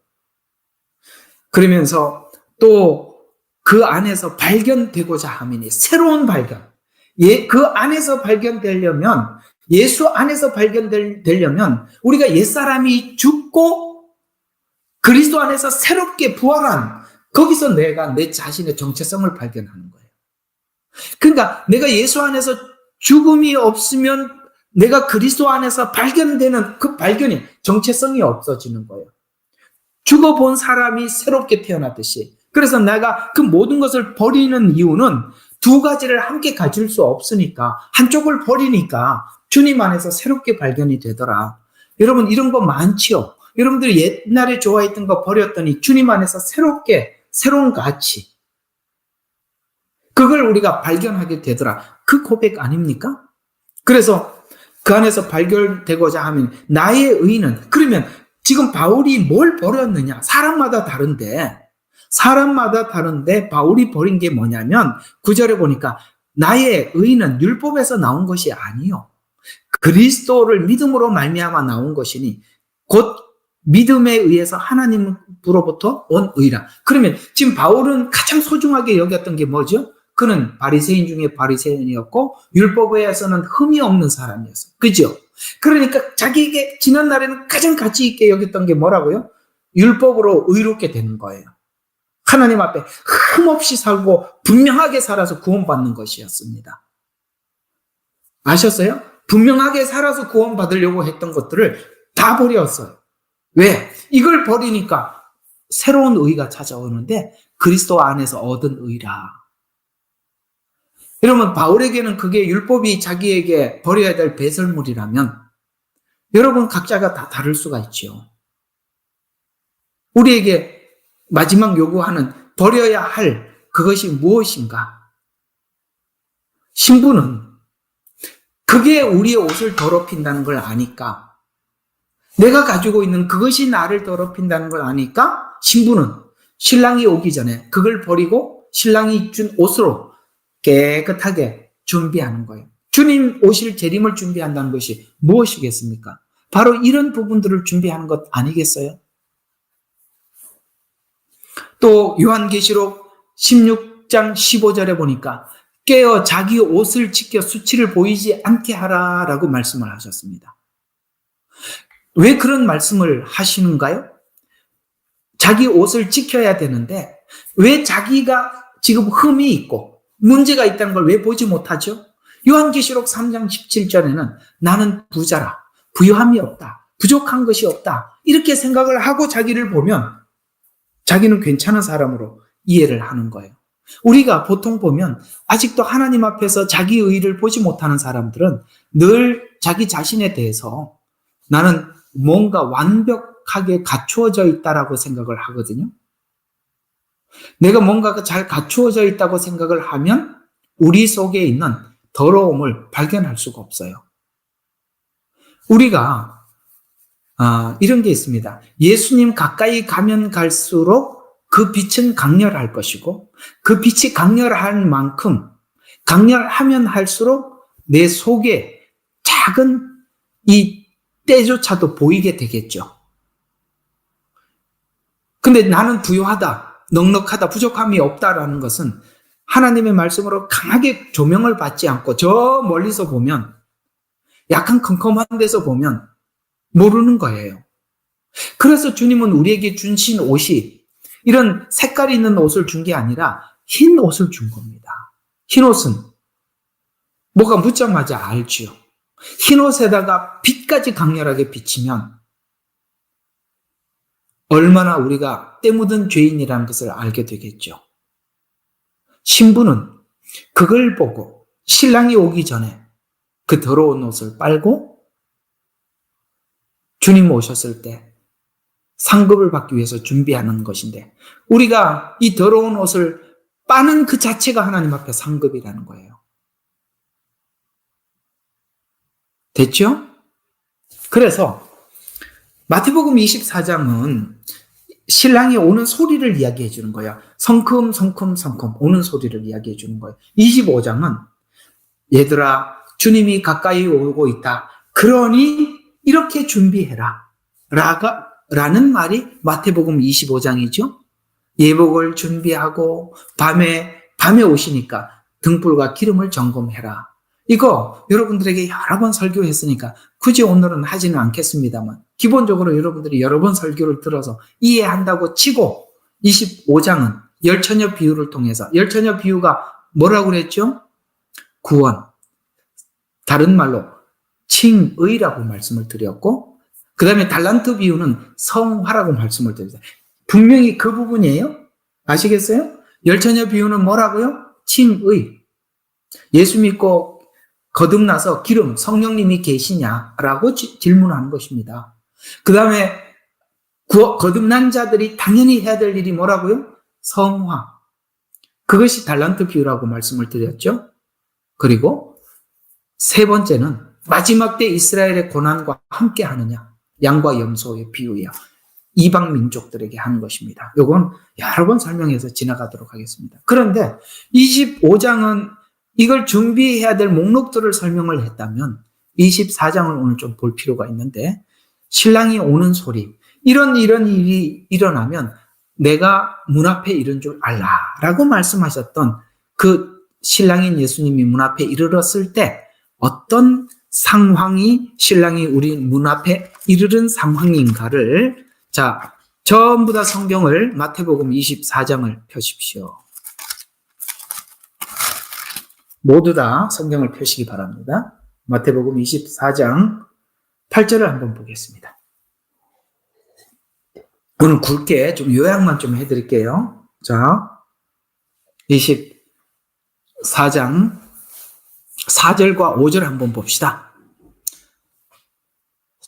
그러면서 또 그 안에서 발견되고자 하면이 새로운 발견. 그 안에서 발견되려면, 예수 안에서 발견되려면 우리가 옛사람이 죽고 그리스도 안에서 새롭게 부활한, 거기서 내가 내 자신의 정체성을 발견하는 거예요. 그러니까 내가 예수 안에서 죽음이 없으면 내가 그리스도 안에서 발견되는 그 발견이, 정체성이 없어지는 거예요. 죽어본 사람이 새롭게 태어났듯이. 그래서 내가 그 모든 것을 버리는 이유는 두 가지를 함께 가질 수 없으니까, 한쪽을 버리니까 주님 안에서 새롭게 발견이 되더라. 여러분, 이런 거 많지요? 여러분들이 옛날에 좋아했던 거 버렸더니 주님 안에서 새로운 가치, 그걸 우리가 발견하게 되더라. 그 고백 아닙니까? 그래서 그 안에서 발견되고자 하면 나의 의는, 그러면 지금 바울이 뭘 버렸느냐? 사람마다 다른데 바울이 버린 게 뭐냐면 9절에 보니까 나의 의는 율법에서 나온 것이 아니요 그리스도를 믿음으로 말미암아 나온 것이니 곧 믿음에 의해서 하나님으로부터 온 의라. 그러면 지금 바울은 가장 소중하게 여겼던 게 뭐죠? 그는 바리새인 중에 바리새인이었고 율법에서는 흠이 없는 사람이었어요. 그죠? 그러니까 자기에게 지난날에는 가장 가치 있게 여겼던 게 뭐라고요? 율법으로 의롭게 되는 거예요. 하나님 앞에 흠없이 살고 분명하게 살아서 구원받는 것이었습니다. 아셨어요? 분명하게 살아서 구원받으려고 했던 것들을 다 버렸어요. 왜? 이걸 버리니까 새로운 의가 찾아오는데 그리스도 안에서 얻은 의라. 여러분, 바울에게는 그게 율법이 자기에게 버려야 될 배설물이라면 여러분 각자가 다 다를 수가 있죠. 우리에게 마지막 요구하는 버려야 할 그것이 무엇인가? 신부는 그게 우리의 옷을 더럽힌다는 걸 아니까, 내가 가지고 있는 그것이 나를 더럽힌다는 걸 아니까 신부는 신랑이 오기 전에 그걸 버리고 신랑이 준 옷으로 깨끗하게 준비하는 거예요. 주님 오실 재림을 준비한다는 것이 무엇이겠습니까? 바로 이런 부분들을 준비하는 것 아니겠어요? 또 요한계시록 16장 15절에 보니까 깨어 자기 옷을 지켜 수치를 보이지 않게 하라라고 말씀을 하셨습니다. 왜 그런 말씀을 하시는가요? 자기 옷을 지켜야 되는데 왜 자기가 지금 흠이 있고 문제가 있다는 걸 왜 보지 못하죠? 요한계시록 3장 17절에는 나는 부자라, 부유함이 없다, 부족한 것이 없다, 이렇게 생각을 하고 자기를 보면 자기는 괜찮은 사람으로 이해를 하는 거예요. 우리가 보통 보면 아직도 하나님 앞에서 자기 의를 보지 못하는 사람들은 늘 자기 자신에 대해서 나는 뭔가 완벽하게 갖추어져 있다라고 생각을 하거든요. 내가 뭔가가 잘 갖추어져 있다고 생각을 하면 우리 속에 있는 더러움을 발견할 수가 없어요. 우리가 이런 게 있습니다. 예수님 가까이 가면 갈수록 그 빛은 강렬할 것이고 그 빛이 강렬할 만큼 강렬하면 할수록 내 속에 작은 이 때조차도 보이게 되겠죠. 근데 나는 부유하다, 넉넉하다, 부족함이 없다라는 것은 하나님의 말씀으로 강하게 조명을 받지 않고 저 멀리서 보면, 약간 컴컴한 데서 보면 모르는 거예요. 그래서 주님은 우리에게 주신 옷이 이런 색깔이 있는 옷을 준 게 아니라 흰 옷을 준 겁니다. 흰 옷은 뭐가 묻자마자 알지요. 흰옷에다가 빛까지 강렬하게 비치면 얼마나 우리가 때 묻은 죄인이라는 것을 알게 되겠죠. 신부는 그걸 보고 신랑이 오기 전에 그 더러운 옷을 빨고 주님 오셨을 때 상급을 받기 위해서 준비하는 것인데, 우리가 이 더러운 옷을 빠는 그 자체가 하나님 앞에 상급이라는 거예요. 됐죠? 그래서 마태복음 24장은 신랑이 오는 소리를 이야기해 주는 거야. 성큼 성큼 성큼 오는 소리를 이야기해 주는 거예요. 25장은 얘들아, 주님이 가까이 오고 있다. 그러니 이렇게 준비해라. 라는 말이 마태복음 25장이죠. 예복을 준비하고 밤에 오시니까 등불과 기름을 점검해라. 이거 여러분들에게 여러 번 설교했으니까 굳이 오늘은 하지는 않겠습니다만, 기본적으로 여러분들이 여러 번 설교를 들어서 이해한다고 치고, 25장은 열처녀 비유를 통해서, 열처녀 비유가 뭐라고 그랬죠? 구원. 다른 말로 칭의라고 말씀을 드렸고, 그 다음에 달란트 비유는 성화라고 말씀을 드렸어요. 분명히 그 부분이에요. 아시겠어요? 열처녀 비유는 뭐라고요? 칭의. 예수 믿고 거듭나서 기름, 성령님이 계시냐라고 질문하는 것입니다. 그 다음에 거듭난 자들이 당연히 해야 될 일이 뭐라고요? 성화. 그것이 달란트 비유라고 말씀을 드렸죠. 그리고 세 번째는 마지막 때 이스라엘의 고난과 함께 하느냐. 양과 염소의 비유야. 이방 민족들에게 하는 것입니다. 이건 여러 번 설명해서 지나가도록 하겠습니다. 그런데 25장은 이걸 준비해야 될 목록들을 설명을 했다면 24장을 오늘 좀 볼 필요가 있는데, 신랑이 오는 소리, 이런 일이 일어나면 내가 문 앞에 이른 줄 알라라고 말씀하셨던 그 신랑인 예수님이 문 앞에 이르렀을 때 어떤 상황이 신랑이 우리 문 앞에 이르른 상황인가를, 자, 전부 다 성경을 마태복음 24장을 펴십시오. 모두 다 성경을 펴시기 바랍니다. 마태복음 24장 8절을 한번 보겠습니다. 오늘 굵게 좀 요약만 좀 해드릴게요. 자, 24장 4절과 5절 한번 봅시다.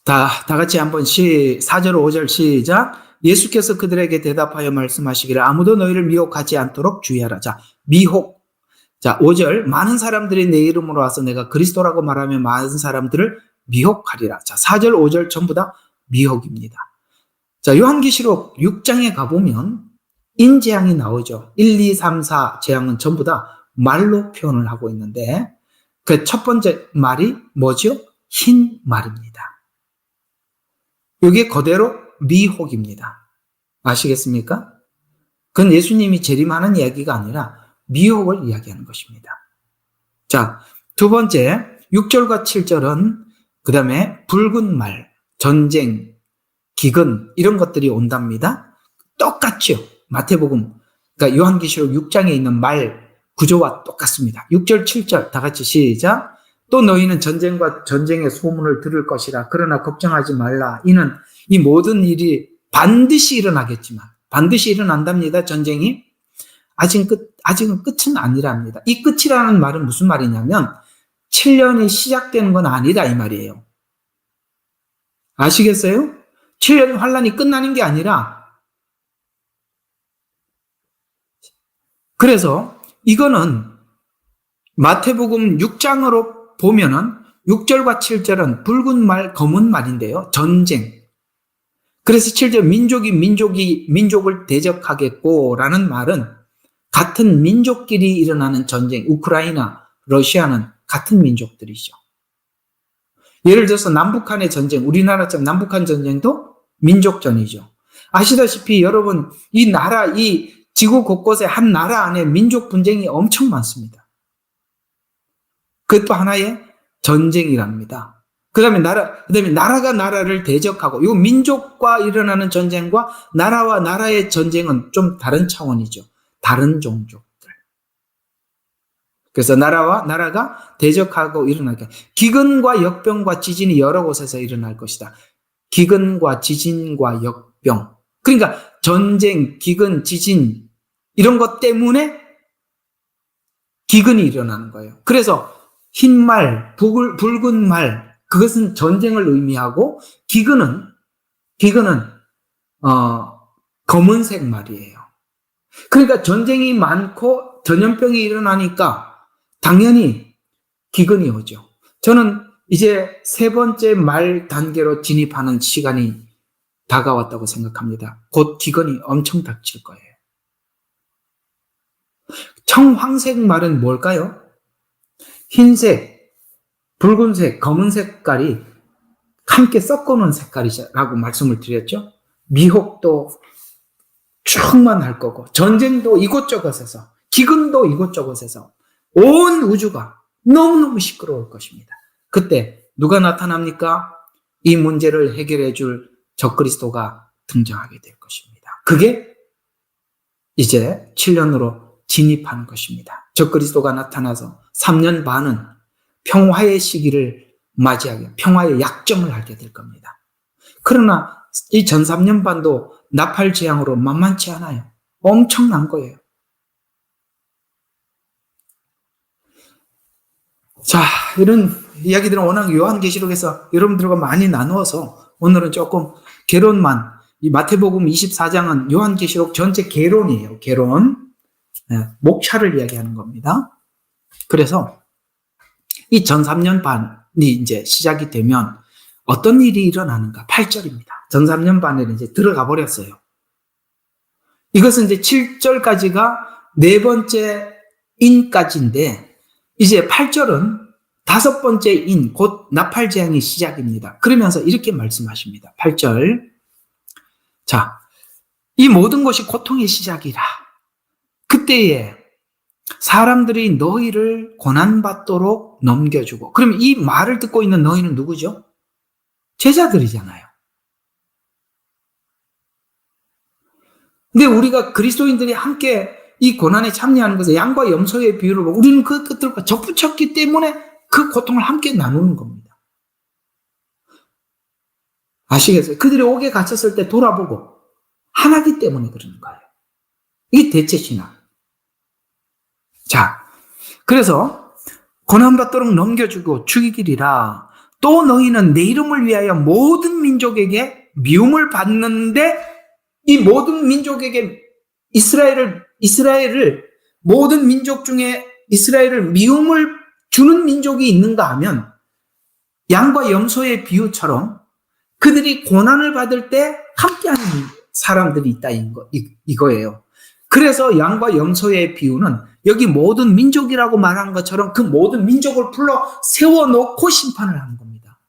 다 같이 한번 4절 5절 시작. 예수께서 그들에게 대답하여 말씀하시기를 아무도 너희를 미혹하지 않도록 주의하라. 자, 미혹. 자, 5절. 많은 사람들이 내 이름으로 와서 내가 그리스도라고 말하면 많은 사람들을 미혹하리라. 자, 4절 5절 전부 다 미혹입니다. 자, 요한계시록 6장에 가보면 인재앙이 나오죠. 1, 2, 3, 4 재앙은 전부 다 말로 표현을 하고 있는데, 그 첫 번째 말이 뭐죠? 흰 말입니다. 이게 그대로 미혹입니다. 아시겠습니까? 그건 예수님이 재림하는 이야기가 아니라 미혹을 이야기하는 것입니다. 자, 두 번째 6절과 7절은 그 다음에 붉은 말, 전쟁, 기근 이런 것들이 온답니다. 똑같죠. 마태복음, 그러니까 요한계시록 6장에 있는 말 구조와 똑같습니다. 6절, 7절 다 같이 시작. 또 너희는 전쟁과 전쟁의 소문을 들을 것이라. 그러나 걱정하지 말라. 이는 이 모든 일이 반드시 일어나겠지만, 반드시 일어난답니다. 전쟁이. 아직은 끝은 아니랍니다. 이 끝이라는 말은 무슨 말이냐면 7년이 시작되는 건 아니다 이 말이에요. 아시겠어요? 7년 환란이 끝나는 게 아니라, 그래서 이거는 마태복음 6장으로 보면은 6절과 7절은 붉은 말, 검은 말인데요. 전쟁. 그래서 7절 민족이 민족을 대적하겠고라는 말은 같은 민족끼리 일어나는 전쟁, 우크라이나, 러시아는 같은 민족들이죠. 예를 들어서 남북한의 전쟁, 우리나라처럼 남북한 전쟁도 민족전이죠. 아시다시피 여러분, 이 지구 곳곳에 한 나라 안에 민족 분쟁이 엄청 많습니다. 그것도 하나의 전쟁이랍니다. 그 다음에 나라가 나라를 대적하고, 이 민족과 일어나는 전쟁과 나라와 나라의 전쟁은 좀 다른 차원이죠. 다른 종족들. 그래서 나라가 대적하고 일어나게. 기근과 역병과 지진이 여러 곳에서 일어날 것이다. 기근과 지진과 역병. 그러니까 전쟁, 기근, 지진 이런 것 때문에 기근이 일어나는 거예요. 그래서 흰 말, 붉은 말, 그것은 전쟁을 의미하고 기근은 검은색 말이에요. 그러니까 전쟁이 많고 전염병이 일어나니까 당연히 기근이 오죠. 저는 이제 세 번째 말 단계로 진입하는 시간이 다가왔다고 생각합니다. 곧 기근이 엄청 닥칠 거예요. 청황색 말은 뭘까요? 흰색, 붉은색, 검은 색깔이 함께 섞어놓은 색깔이라고 말씀을 드렸죠. 미혹도 충만할 거고, 전쟁도 이곳저곳에서, 기근도 이곳저곳에서, 온 우주가 너무너무 시끄러울 것입니다. 그때 누가 나타납니까? 이 문제를 해결해 줄 적그리스도가 등장하게 될 것입니다. 그게 이제 7년으로 진입하는 것입니다. 적그리스도가 나타나서 3년 반은 평화의 시기를 맞이하게, 평화의 약정을 하게 될 겁니다. 그러나 이 전 3년 반도 나팔 재앙으로 만만치 않아요. 엄청난 거예요. 자, 이런 이야기들은 워낙 요한계시록에서 여러분들과 많이 나누어서 오늘은 조금 개론만, 이 마태복음 24장은 요한계시록 전체 개론이에요. 개론. 목차를 이야기하는 겁니다. 그래서 이 전 3년 반이 이제 시작이 되면 어떤 일이 일어나는가? 8절입니다. 전 3년 반에 이제 들어가 버렸어요. 이것은 이제 7절까지가 네 번째 인까지인데 이제 8절은 다섯 번째 인, 곧 나팔재앙의 시작입니다. 그러면서 이렇게 말씀하십니다. 8절. 자, 이 모든 것이 고통의 시작이라. 그때에 사람들이 너희를 고난받도록 넘겨주고. 그럼 이 말을 듣고 있는 너희는 누구죠? 제자들이잖아요. 근데 우리가 그리스도인들이 함께 이 고난에 참여하는 것은 양과 염소의 비유를 보고 우리는 그 끝들과 접붙였기 때문에 그 고통을 함께 나누는 겁니다. 아시겠어요? 그들이 옥에 갇혔을 때 돌아보고 하나기 때문에 그러는 거예요. 이게 대체 신앙. 자, 그래서 고난받도록 넘겨주고 죽이기리라. 또 너희는 내 이름을 위하여 모든 민족에게 미움을 받는데 이 모든 민족에게 이스라엘을 모든 민족 중에 이스라엘을 미움을 주는 민족이 있는가 하면 양과 염소의 비유처럼 그들이 고난을 받을 때 함께하는 사람들이 있다 이거예요. 그래서 양과 염소의 비유는 여기 모든 민족이라고 말한 것처럼 그 모든 민족을 불러 세워놓고 심판을 하는 겁니다.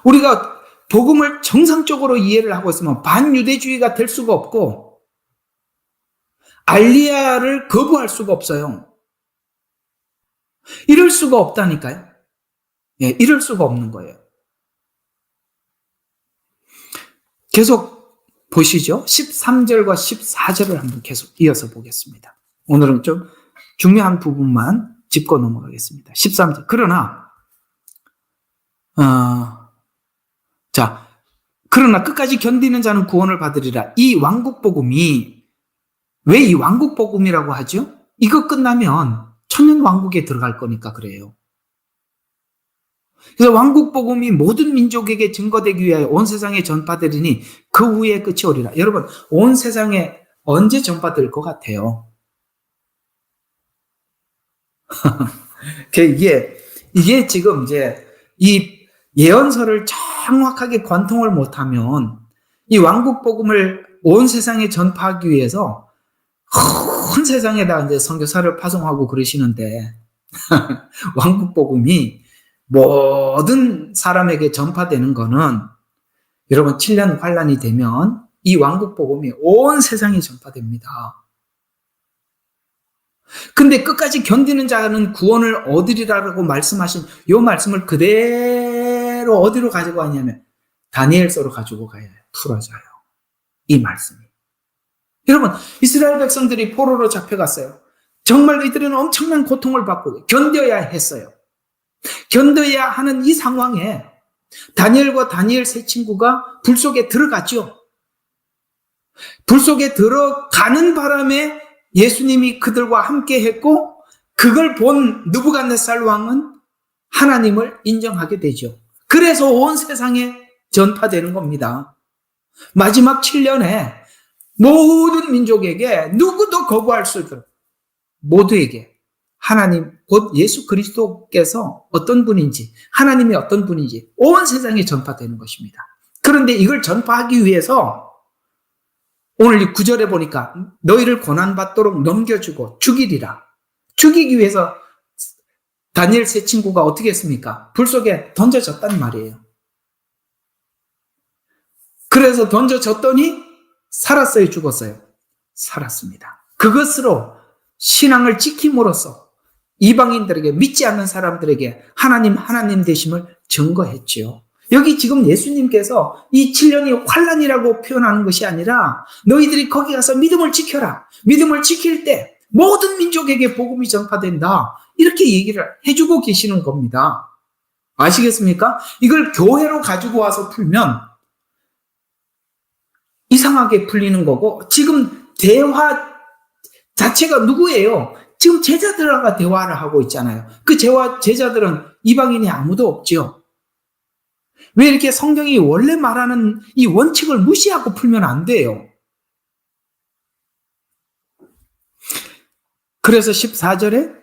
우리가 복음을 정상적으로 이해를 하고 있으면 반유대주의가 될 수가 없고 알리야를 거부할 수가 없어요. 이럴 수가 없다니까요. 예, 이럴 수가 없는 거예요. 계속 보시죠. 13절과 14절을 한번 계속 이어서 보겠습니다. 오늘은 좀 중요한 부분만 짚고 넘어가겠습니다. 13절. 그러나 그러나 끝까지 견디는 자는 구원을 받으리라. 이 왕국복음이 왜 이 왕국복음이라고 하죠? 이거 끝나면 천년왕국에 들어갈 거니까 그래요. 그래서 왕국복음이 모든 민족에게 증거되기 위하여 온 세상에 전파되리니 그 후에 끝이 오리라. 여러분, 온 세상에 언제 전파될 것 같아요? 이게 지금 이제 이 예언서를 정확하게 관통을 못하면 이 왕국복음을 온 세상에 전파하기 위해서 큰 세상에다 이제 선교사를 파송하고 그러시는데 왕국복음이 모든 사람에게 전파되는 거는 여러분 7년 환란이 되면 이 왕국복음이 온 세상에 전파됩니다. 근데 끝까지 견디는 자는 구원을 얻으리라고 말씀하신 이 말씀을 그대로 어디로 가지고 가냐면 다니엘서로 가지고 가야 풀어져요. 이 말씀이. 여러분, 이스라엘 백성들이 포로로 잡혀갔어요. 정말 이들은 엄청난 고통을 받고 견뎌야 했어요. 견뎌야 하는 이 상황에 다니엘과 다니엘 세 친구가 불 속에 들어갔죠. 불 속에 들어가는 바람에 예수님이 그들과 함께 했고, 그걸 본 느부갓네살 왕은 하나님을 인정하게 되죠. 그래서 온 세상에 전파되는 겁니다. 마지막 7년에 모든 민족에게 누구도 거부할 수 없도록 모두에게 하나님, 곧 예수 그리스도께서 어떤 분인지, 하나님이 어떤 분인지 온 세상에 전파되는 것입니다. 그런데 이걸 전파하기 위해서 오늘 이 9절에 보니까 너희를 고난받도록 넘겨주고 죽이리라. 죽이기 위해서 다니엘 세 친구가 어떻게 했습니까? 불 속에 던져졌단 말이에요. 그래서 던져졌더니 살았어요, 죽었어요? 살았습니다. 그것으로 신앙을 지킴으로써 이방인들에게, 믿지 않는 사람들에게 하나님 되심을 증거했지요. 여기 지금 예수님께서 이 7년이 환란이라고 표현하는 것이 아니라 너희들이 거기 가서 믿음을 지켜라. 믿음을 지킬 때 모든 민족에게 복음이 전파된다. 이렇게 얘기를 해주고 계시는 겁니다. 아시겠습니까? 이걸 교회로 가지고 와서 풀면 이상하게 풀리는 거고, 지금 대화 자체가 누구예요? 지금 제자들과 대화를 하고 있잖아요. 그 제자들은 이방인이 아무도 없죠. 왜 이렇게 성경이 원래 말하는 이 원칙을 무시하고 풀면 안 돼요? 그래서 14절에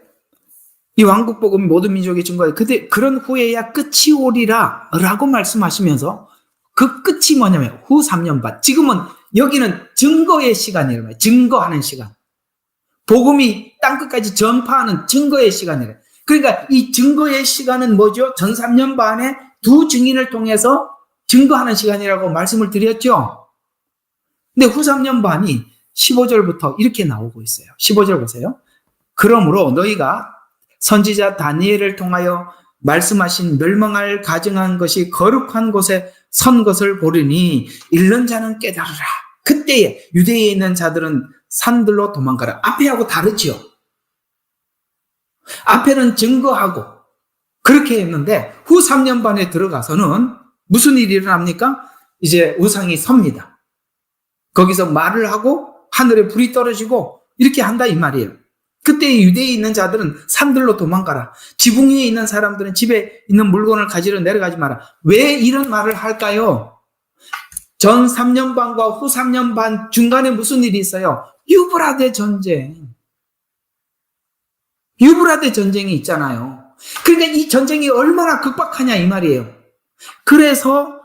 이 왕국복음이 모든 민족의 증거에 그런 후에야 끝이 오리라 라고 말씀하시면서, 그 끝이 뭐냐면 후 3년 반. 지금은 여기는 증거의 시간이에요. 증거하는 시간. 복음이 땅끝까지 전파하는 증거의 시간이에요. 그러니까 이 증거의 시간은 뭐죠? 전 3년 반에 두 증인을 통해서 증거하는 시간이라고 말씀을 드렸죠. 근데 후 3년 반이 15절부터 이렇게 나오고 있어요. 15절 보세요. 그러므로 너희가 선지자 다니엘을 통하여 말씀하신 멸망할 가증한 것이 거룩한 곳에 선 것을 보리니 잃는 자는 깨달으라. 그때에 유대에 있는 자들은 산들로 도망가라. 앞에하고 다르죠. 앞에는 증거하고 그렇게 했는데 후 3년 반에 들어가서는 무슨 일이 일어납니까? 이제 우상이 섭니다. 거기서 말을 하고 하늘에 불이 떨어지고 이렇게 한다 이 말이에요. 그때 유대에 있는 자들은 산들로 도망가라. 지붕 위에 있는 사람들은 집에 있는 물건을 가지러 내려가지 마라. 왜 이런 말을 할까요? 전 3년 반과 후 3년 반 중간에 무슨 일이 있어요? 유브라데 전쟁. 유브라데 전쟁이 있잖아요. 그러니까 이 전쟁이 얼마나 극박하냐 이 말이에요. 그래서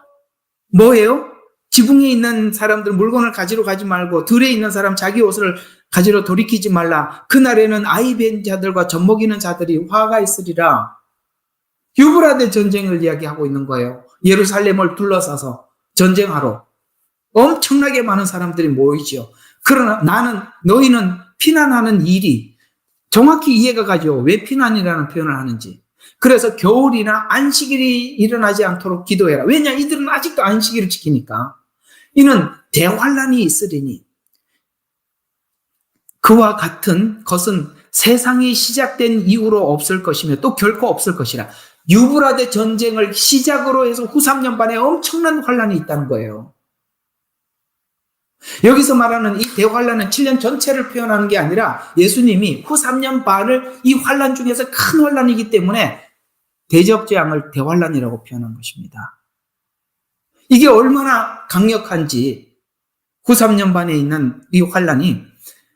뭐예요? 지붕에 있는 사람들 물건을 가지러 가지 말고 들에 있는 사람 자기 옷을 가지러 돌이키지 말라. 그날에는 아이 뵌 자들과 젖먹이는 자들이 화가 있으리라. 유브라데 전쟁을 이야기하고 있는 거예요. 예루살렘을 둘러싸서 전쟁하러 엄청나게 많은 사람들이 모이죠. 그러나 너희는 피난하는 일이 정확히 이해가 가죠. 왜 피난이라는 표현을 하는지. 그래서 겨울이나 안식일이 일어나지 않도록 기도해라. 왜냐? 이들은 아직도 안식일을 지키니까. 이는 대환란이 있으리니 그와 같은 것은 세상이 시작된 이후로 없을 것이며 또 결코 없을 것이라. 유브라데 전쟁을 시작으로 해서 후 3년 반에 엄청난 환란이 있다는 거예요. 여기서 말하는 이 대환란은 7년 전체를 표현하는 게 아니라 예수님이 후 3년 반을 이 환란 중에서 큰 환란이기 때문에 대접재앙을 대환란이라고 표현한 것입니다. 이게 얼마나 강력한지 후 3년 반에 있는 이 환란이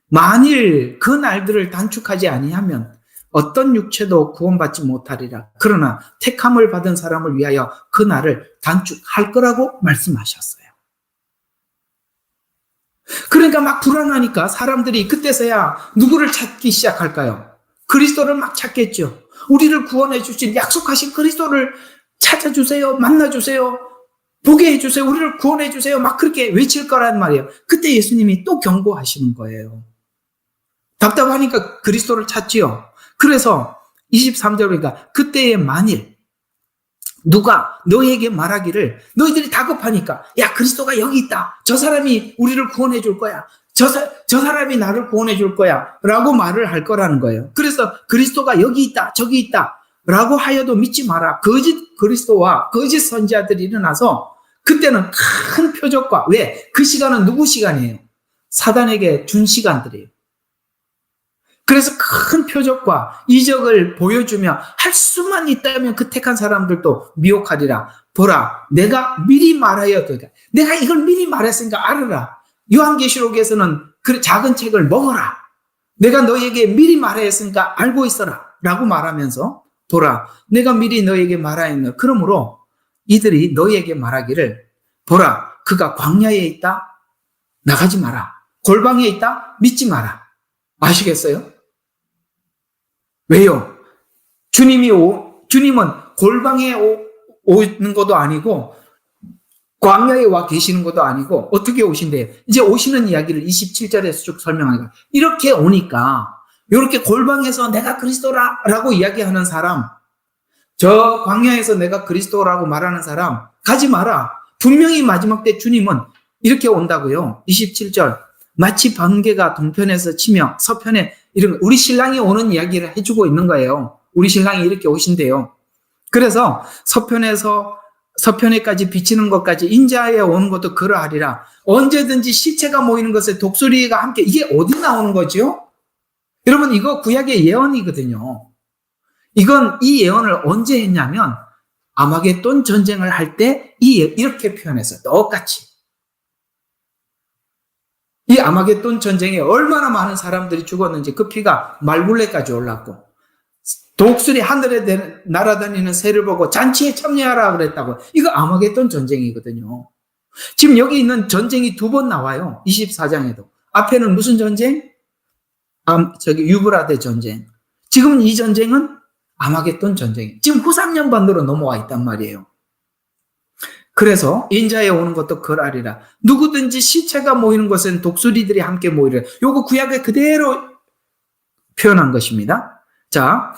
만일 그 날들을 단축하지 아니하면 어떤 육체도 구원받지 못하리라. 그러나 택함을 받은 사람을 위하여 그 날을 단축할 거라고 말씀하셨어요. 그러니까 막 불안하니까 사람들이 그때서야 누구를 찾기 시작할까요? 그리스도를 막 찾겠죠. 우리를 구원해 주신 약속하신 그리스도를 찾아주세요. 만나주세요. 보게 해주세요. 우리를 구원해 주세요. 막 그렇게 외칠 거란 말이에요. 그때 예수님이 또 경고하시는 거예요. 답답하니까 그리스도를 찾지요. 그래서 23절 보니까 그때에 만일 누가 너에게 말하기를 너희들이 다급하니까 야 그리스도가 여기 있다. 저 사람이 우리를 구원해 줄 거야. 저 사람이 나를 구원해 줄 거야 라고 말을 할 거라는 거예요. 그래서 그리스도가 여기 있다 저기 있다 라고 하여도 믿지 마라. 거짓 그리스도와 거짓 선지자들이 일어나서 그때는 큰 표적과, 왜? 그 시간은 누구 시간이에요? 사단에게 준 시간들이에요. 그래서 큰 표적과 이적을 보여주며 할 수만 있다면 그 택한 사람들도 미혹하리라. 보라, 내가 미리 말하였다. 내가 이걸 미리 말했으니까 알아라. 요한계시록에서는 그 작은 책을 먹어라. 내가 너에게 미리 말하였으니까 알고 있어라. 라고 말하면서 보라, 내가 미리 너에게 말하였노라. 그러므로 이들이 너에게 말하기를 보라, 그가 광야에 있다. 나가지 마라. 골방에 있다. 믿지 마라. 아시겠어요? 왜요? 주님은 골방에 오는 것도 아니고 광야에 와 계시는 것도 아니고 어떻게 오신대요? 이제 오시는 이야기를 27절에서 쭉 설명하니까 이렇게 오니까 이렇게 골방에서 내가 그리스도라고 이야기하는 사람, 저 광야에서 내가 그리스도라고 말하는 사람 가지 마라. 분명히 마지막 때 주님은 이렇게 온다고요. 27절, 마치 번개가 동편에서 치며 서편에 이런, 우리 신랑이 오는 이야기를 해주고 있는 거예요. 우리 신랑이 이렇게 오신대요. 그래서 서편에까지 비치는 것까지 인자에 오는 것도 그러하리라. 언제든지 시체가 모이는 것에 독수리가 함께, 이게 어디 나오는 거죠? 여러분, 이거 구약의 예언이거든요. 이 예언을 언제 했냐면 아마겟돈 전쟁을 할 때 이렇게 표현했어요. 똑같이. 이 아마겟돈 전쟁에 얼마나 많은 사람들이 죽었는지 그 피가 말굴레까지 올랐고 독수리 하늘에 날아다니는 새를 보고 잔치에 참여하라 그랬다고. 이거 아마겟돈 전쟁이거든요. 지금 여기 있는 전쟁이 2번 나와요. 24장에도. 앞에는 무슨 전쟁? 유브라데 전쟁. 지금 이 전쟁은 아마겟돈 전쟁. 지금 후3년반으로 넘어와 있단 말이에요. 그래서 인자에 오는 것도 그러하리라. 누구든지 시체가 모이는 곳엔 독수리들이 함께 모이리라. 요거 구약에 그대로 표현한 것입니다. 자,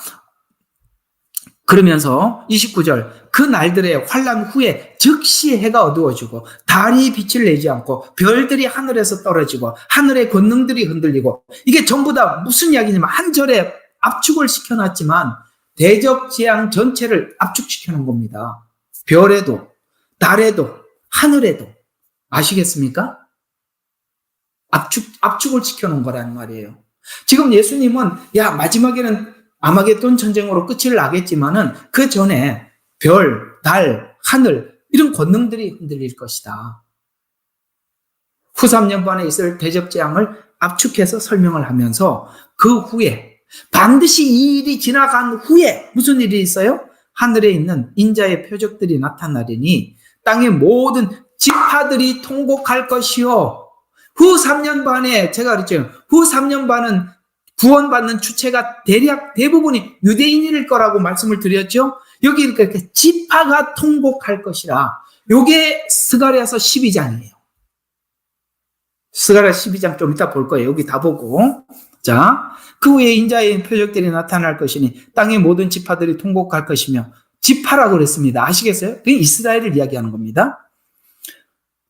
그러면서 29절, 그 날들의 환난 후에 즉시 해가 어두워지고 달이 빛을 내지 않고 별들이 하늘에서 떨어지고 하늘의 권능들이 흔들리고, 이게 전부 다 무슨 이야기냐면 한 절에 압축을 시켜놨지만 대적재앙 전체를 압축시켜 놓은 겁니다. 별에도 달에도 하늘에도. 아시겠습니까? 압축을 시켜놓은 거라는 말이에요. 지금 예수님은 마지막에는 아마겟돈 전쟁으로 끝을 나겠지만은 그 전에 별, 달, 하늘 이런 권능들이 흔들릴 것이다. 후 3년 반에 있을 대접재앙을 압축해서 설명을 하면서 그 후에 반드시 이 일이 지나간 후에 무슨 일이 있어요? 하늘에 있는 인자의 표적들이 나타나리니 땅의 모든 지파들이 통곡할 것이요. 후 3년 반에 제가 그랬죠. 후 3년 반은 구원받는 주체가 대부분이 유대인일 거라고 말씀을 드렸죠. 여기 이렇게 지파가 통곡할 것이라. 요게 스가랴서 12장이에요. 스가랴 12장 좀 이따 볼 거예요. 여기 다 보고. 자, 그 후에 인자의 표적들이 나타날 것이니 땅의 모든 지파들이 통곡할 것이며, 지파라고 그랬습니다. 아시겠어요? 그게 이스라엘을 이야기하는 겁니다.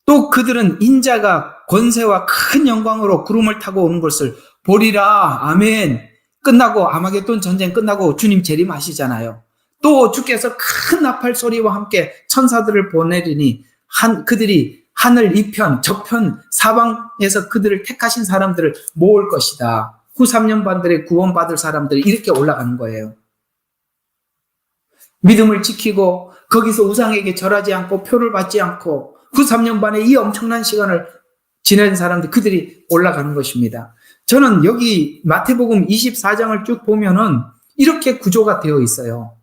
또 그들은 인자가 권세와 큰 영광으로 구름을 타고 오는 것을 보리라. 아멘. 끝나고 아마겟돈 전쟁 끝나고 주님 재림하시잖아요. 또 주께서 큰 나팔 소리와 함께 천사들을 보내리니 그들이 하늘 이편 저편 사방에서 그들을 택하신 사람들을 모을 것이다. 후 3년 반들의 구원받을 사람들이 이렇게 올라가는 거예요. 믿음을 지키고 거기서 우상에게 절하지 않고 표를 받지 않고 후 3년 반에 이 엄청난 시간을 지낸 사람들, 그들이 올라가는 것입니다. 저는 여기 마태복음 24장을 쭉 보면은 이렇게 구조가 되어 있어요.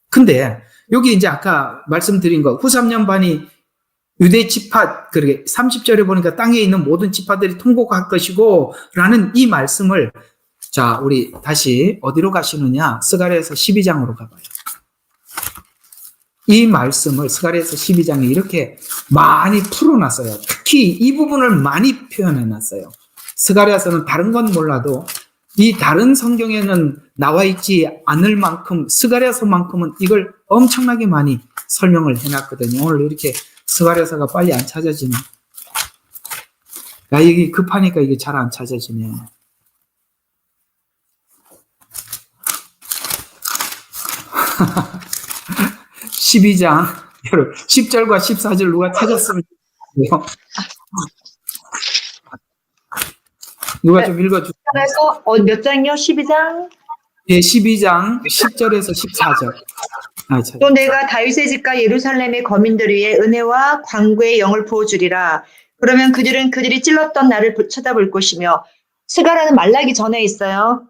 근데 여기 이제 아까 말씀드린 거, 후 3년 반이 유대 지파, 그러게 30절에 보니까 땅에 있는 모든 지파들이 통곡할 것이고 라는 이 말씀을, 자, 우리 다시 어디로 가시느냐? 스가랴서 12장으로 가봐요. 이 말씀을 스가랴서 12장에 이렇게 많이 풀어놨어요. 특히 이 부분을 많이 표현해놨어요. 스가랴서는 다른 건 몰라도 이 다른 성경에는 나와 있지 않을 만큼 스가랴서만큼은 이걸 엄청나게 많이 설명을 해놨거든요. 오늘 이렇게 스가랴서가 빨리 안 찾아지네. 야, 이게 급하니까 이게 잘 안 찾아지네. 12장, 10절과 14절 누가 찾았으면 좋겠어요. 누가 좀 읽어주세요. 그래서 몇 장이요? 12장? 예, 12장 10절에서 14절. 또 내가 다윗의 집과 예루살렘의 거민들 위에 은혜와 광고의 영을 부어주리라. 그러면 그들은 그들이 찔렀던 나를 쳐다볼 것이며, 스가라는 말라기 전에 있어요.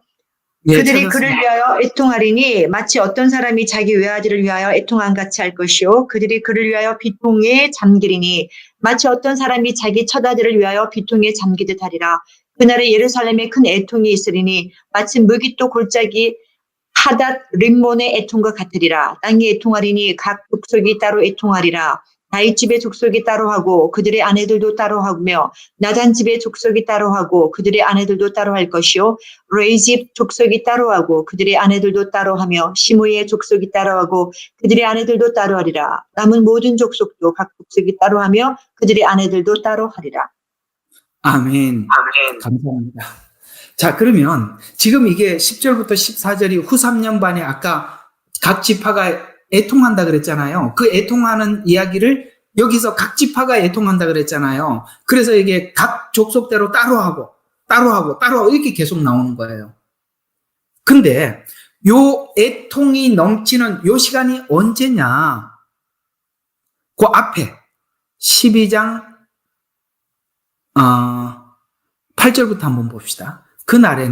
예, 그들이 찾았습니다. 그를 위하여 애통하리니 마치 어떤 사람이 자기 외아들을 위하여 애통한 같이 할 것이요, 그들이 그를 위하여 비통에 잠기리니 마치 어떤 사람이 자기 처자들을 위하여 비통에 잠기듯 하리라. 그날에 예루살렘에 큰 애통이 있으리니 마치 무기또 골짜기 하닷 림몬의 애통과 같으리라. 땅이 애통하리니 각 족속이 따로 애통하리라. 다윗 집의 족속이 따로 하고 그들의 아내들도 따로 하며, 나단 집의 족속이 따로 하고 그들의 아내들도 따로 할 것이요, 레이 집 족속이 따로 하고 그들의 아내들도 따로 하며, 시므이의 족속이 따로 하고 그들의 아내들도 따로 하리라. 남은 모든 족속도 각 족속이 따로 하며 그들의 아내들도 따로 하리라. 아멘. 감사합니다. 자, 그러면 지금 이게 10절부터 14절이 후 3년 반에 아까 각 지파가 애통한다 그랬잖아요. 그 애통하는 이야기를 여기서 각 지파가 애통한다 그랬잖아요. 그래서 이게 각 족속대로 따로 하고 이렇게 계속 나오는 거예요. 근데 요 애통이 넘치는 요 시간이 언제냐? 그 앞에 12장 8절부터 한번 봅시다. 그날에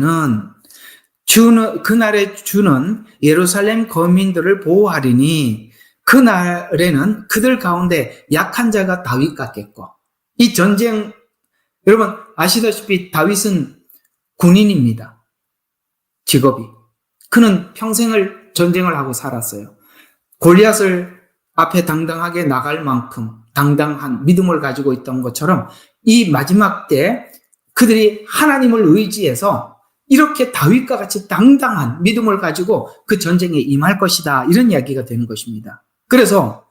주는 예루살렘 거민들을 보호하리니 그날에는 그들 가운데 약한 자가 다윗 같겠고, 이 전쟁, 여러분 아시다시피 다윗은 군인입니다. 직업이. 그는 평생을 전쟁을 하고 살았어요. 골리앗을 앞에 당당하게 나갈 만큼 당당한 믿음을 가지고 있던 것처럼 이 마지막 때 그들이 하나님을 의지해서 이렇게 다윗과 같이 당당한 믿음을 가지고 그 전쟁에 임할 것이다, 이런 이야기가 되는 것입니다. 그래서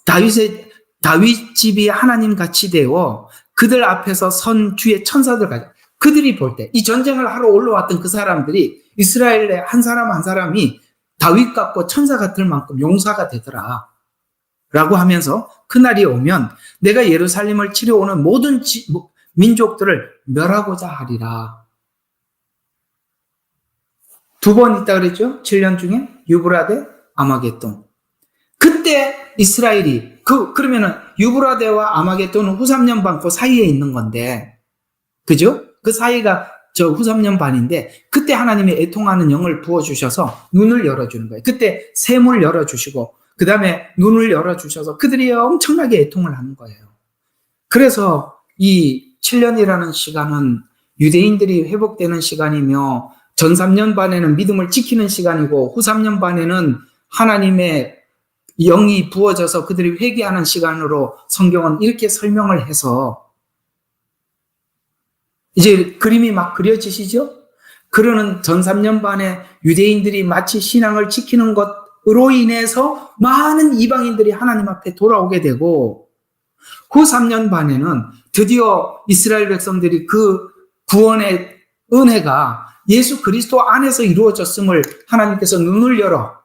다윗 집이 하나님 같이 되어 그들 앞에서 선 주의 천사들 가지고, 그들이 볼 때 이 전쟁을 하러 올라왔던 그 사람들이 이스라엘의 한 사람 한 사람이 다윗 같고 천사 같을 만큼 용사가 되더라 라고 하면서 그날이 오면 내가 예루살렘을 치러 오는 모든 민족들을 멸하고자 하리라. 2번 있다 그랬죠? 7년 중에 유브라데, 아마겟돈. 그때 이스라엘이 그러면은 유브라데와 아마겟돈은 후 3년 반 그 사이에 있는 건데, 그죠? 그 사이가 저 후 3년 반인데 그때 하나님이 애통하는 영을 부어주셔서 눈을 열어주는 거예요. 그때 샘을 열어주시고 그 다음에 눈을 열어주셔서 그들이 엄청나게 애통을 하는 거예요. 그래서 이 7년이라는 시간은 유대인들이 회복되는 시간이며, 전 3년 반에는 믿음을 지키는 시간이고 후 3년 반에는 하나님의 영이 부어져서 그들이 회개하는 시간으로 성경은 이렇게 설명을 해서, 이제 그림이 막 그려지시죠? 그러는 전 3년 반에 유대인들이 마치 신앙을 지키는 것으로 인해서 많은 이방인들이 하나님 앞에 돌아오게 되고, 후 3년 반에는 드디어 이스라엘 백성들이 그 구원의 은혜가 예수 그리스도 안에서 이루어졌음을 하나님께서 눈을 열어,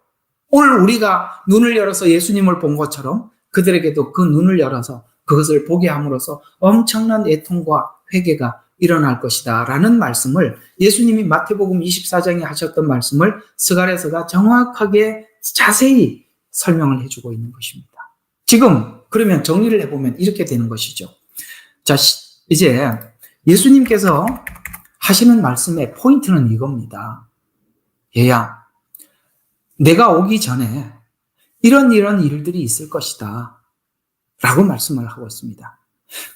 오늘 우리가 눈을 열어서 예수님을 본 것처럼 그들에게도 그 눈을 열어서 그것을 보게 함으로써 엄청난 애통과 회개가 일어날 것이다 라는 말씀을, 예수님이 마태복음 24장에 하셨던 말씀을 스가랴서가 정확하게 자세히 설명을 해주고 있는 것입니다. 지금 그러면 정리를 해보면 이렇게 되는 것이죠. 자, 이제 예수님께서 하시는 말씀의 포인트는 이겁니다. 얘야, 내가 오기 전에 이런 일들이 있을 것이다 라고 말씀을 하고 있습니다.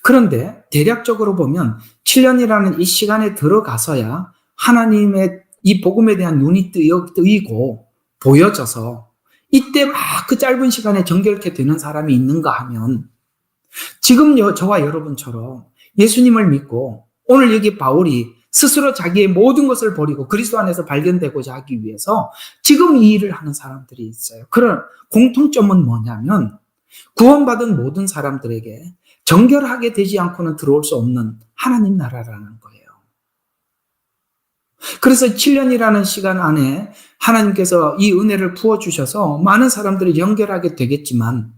그런데 대략적으로 보면 7년이라는 이 시간에 들어가서야 하나님의 이 복음에 대한 눈이 뜨이고 보여져서 이때 막 그 짧은 시간에 정결케 되는 사람이 있는가 하면, 지금 저와 여러분처럼 예수님을 믿고 오늘 여기 바울이 스스로 자기의 모든 것을 버리고 그리스도 안에서 발견되고자 하기 위해서 지금 이 일을 하는 사람들이 있어요. 그런 공통점은 뭐냐면, 구원받은 모든 사람들에게 정결하게 되지 않고는 들어올 수 없는 하나님 나라라는 거예요. 그래서 7년이라는 시간 안에 하나님께서 이 은혜를 부어주셔서 많은 사람들을 연결하게 되겠지만,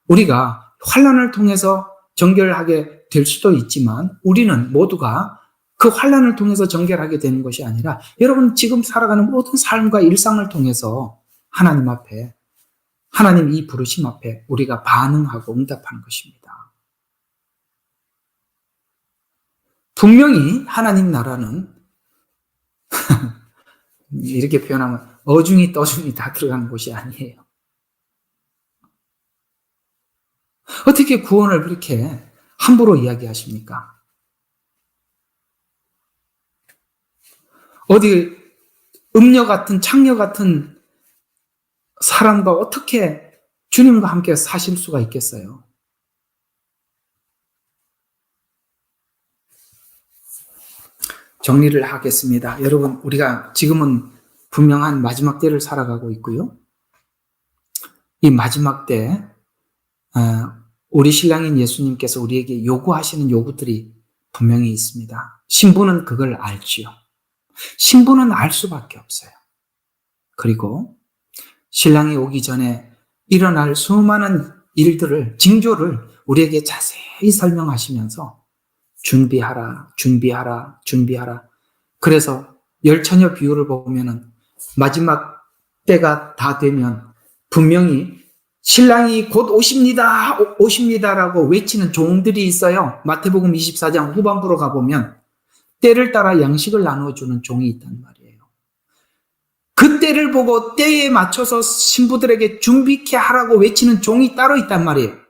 우리가 환난을 통해서 정결하게 될 수도 있지만, 우리는 모두가 그 환난을 통해서 정결하게 되는 것이 아니라, 여러분 지금 살아가는 모든 삶과 일상을 통해서 하나님 앞에, 하나님 이 부르심 앞에 우리가 반응하고 응답하는 것입니다. 분명히 하나님 나라는 이렇게 표현하면 어중이 떠중이 다 들어가는 곳이 아니에요. 어떻게 구원을 그렇게 함부로 이야기하십니까? 어디 음녀 같은 창녀 같은 사람과 어떻게 주님과 함께 사실 수가 있겠어요? 정리를 하겠습니다. 여러분, 우리가 지금은 분명한 마지막 때를 살아가고 있고요. 이 마지막 때 우리 신랑인 예수님께서 우리에게 요구하시는 요구들이 분명히 있습니다. 신부는 그걸 알지요. 신부는 알 수밖에 없어요. 그리고 신랑이 오기 전에 일어날 수많은 일들을, 징조를 우리에게 자세히 설명하시면서 준비하라, 준비하라, 준비하라. 그래서 열처녀 비유를 보면은 마지막 때가 다 되면 분명히 신랑이 곧 오십니다, 오십니다라고 외치는 종들이 있어요. 마태복음 24장 후반부로 가보면 때를 따라 양식을 나눠주는 종이 있단 말이에요. 그 때를 보고 때에 맞춰서 신부들에게 준비케 하라고 외치는 종이 따로 있단 말이에요.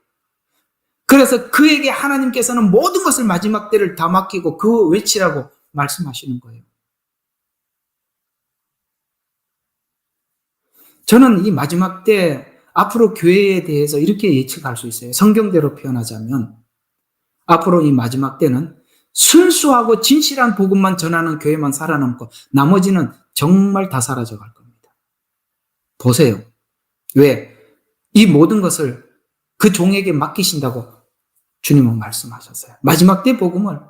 그래서 그에게 하나님께서는 모든 것을 마지막 때를 다 맡기고 그 외치라고 말씀하시는 거예요. 저는 이 마지막 때 앞으로 교회에 대해서 이렇게 예측할 수 있어요. 성경대로 표현하자면 앞으로 이 마지막 때는 순수하고 진실한 복음만 전하는 교회만 살아남고 나머지는 정말 다 사라져 갈 겁니다. 보세요. 왜? 이 모든 것을 그 종에게 맡기신다고 주님은 말씀하셨어요. 마지막 때 복음을,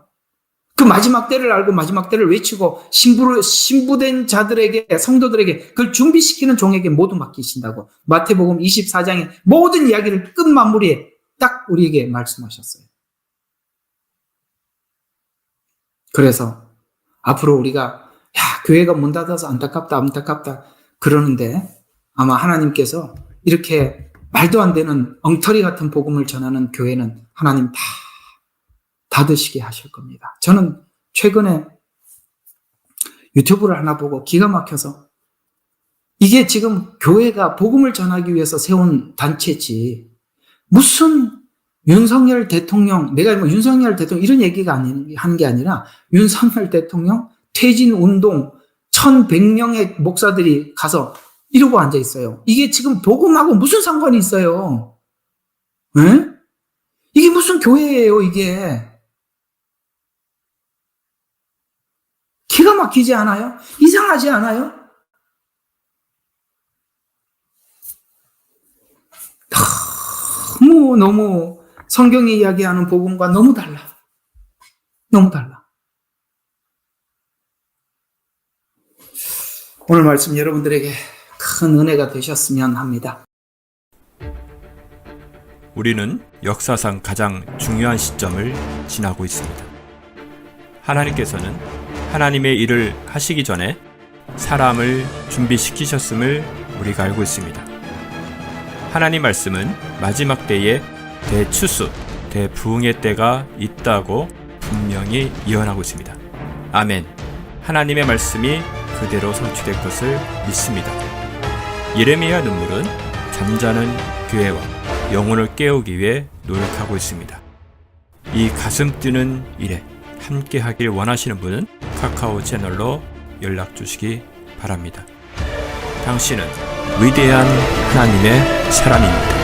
그 마지막 때를 알고 마지막 때를 외치고 신부된 자들에게, 성도들에게 그걸 준비시키는 종에게 모두 맡기신다고 마태복음 24장의 모든 이야기를 끝 마무리에 딱 우리에게 말씀하셨어요. 그래서 앞으로 우리가 교회가 문 닫아서 안타깝다 그러는데 아마 하나님께서 이렇게 말도 안 되는 엉터리 같은 복음을 전하는 교회는 하나님 다 닫으시게 하실 겁니다. 저는 최근에 유튜브를 하나 보고 기가 막혀서 이게 지금 교회가 복음을 전하기 위해서 세운 단체지 무슨 윤석열 대통령, 내가 뭐 윤석열 대통령 이런 얘기가 하는 게 아니라 윤석열 대통령 퇴진 운동 1100명의 목사들이 가서 이러고 앉아 있어요. 이게 지금 복음하고 무슨 상관이 있어요? 에? 이게 무슨 교회예요, 이게? 기가 막히지 않아요? 이상하지 않아요? 너무 성경이 이야기하는 복음과 너무 달라. 너무 달라. 오늘 말씀 여러분들에게 큰 은혜가 되셨으면 합니다. 우리는 역사상 가장 중요한 시점을 지나고 있습니다. 하나님께서는 하나님의 일을 하시기 전에 사람을 준비시키셨음을 우리가 알고 있습니다. 하나님 말씀은 마지막 때에 대추수, 대부흥의 때가 있다고 분명히 예언하고 있습니다. 아멘. 하나님의 말씀이 그대로 성취될 것을 믿습니다. 예레미야 눈물은 잠자는 교회와 영혼을 깨우기 위해 노력하고 있습니다. 이 가슴 뛰는 일에 함께 하길 원하시는 분은 카카오 채널로 연락 주시기 바랍니다. 당신은 위대한 하나님의 사람입니다.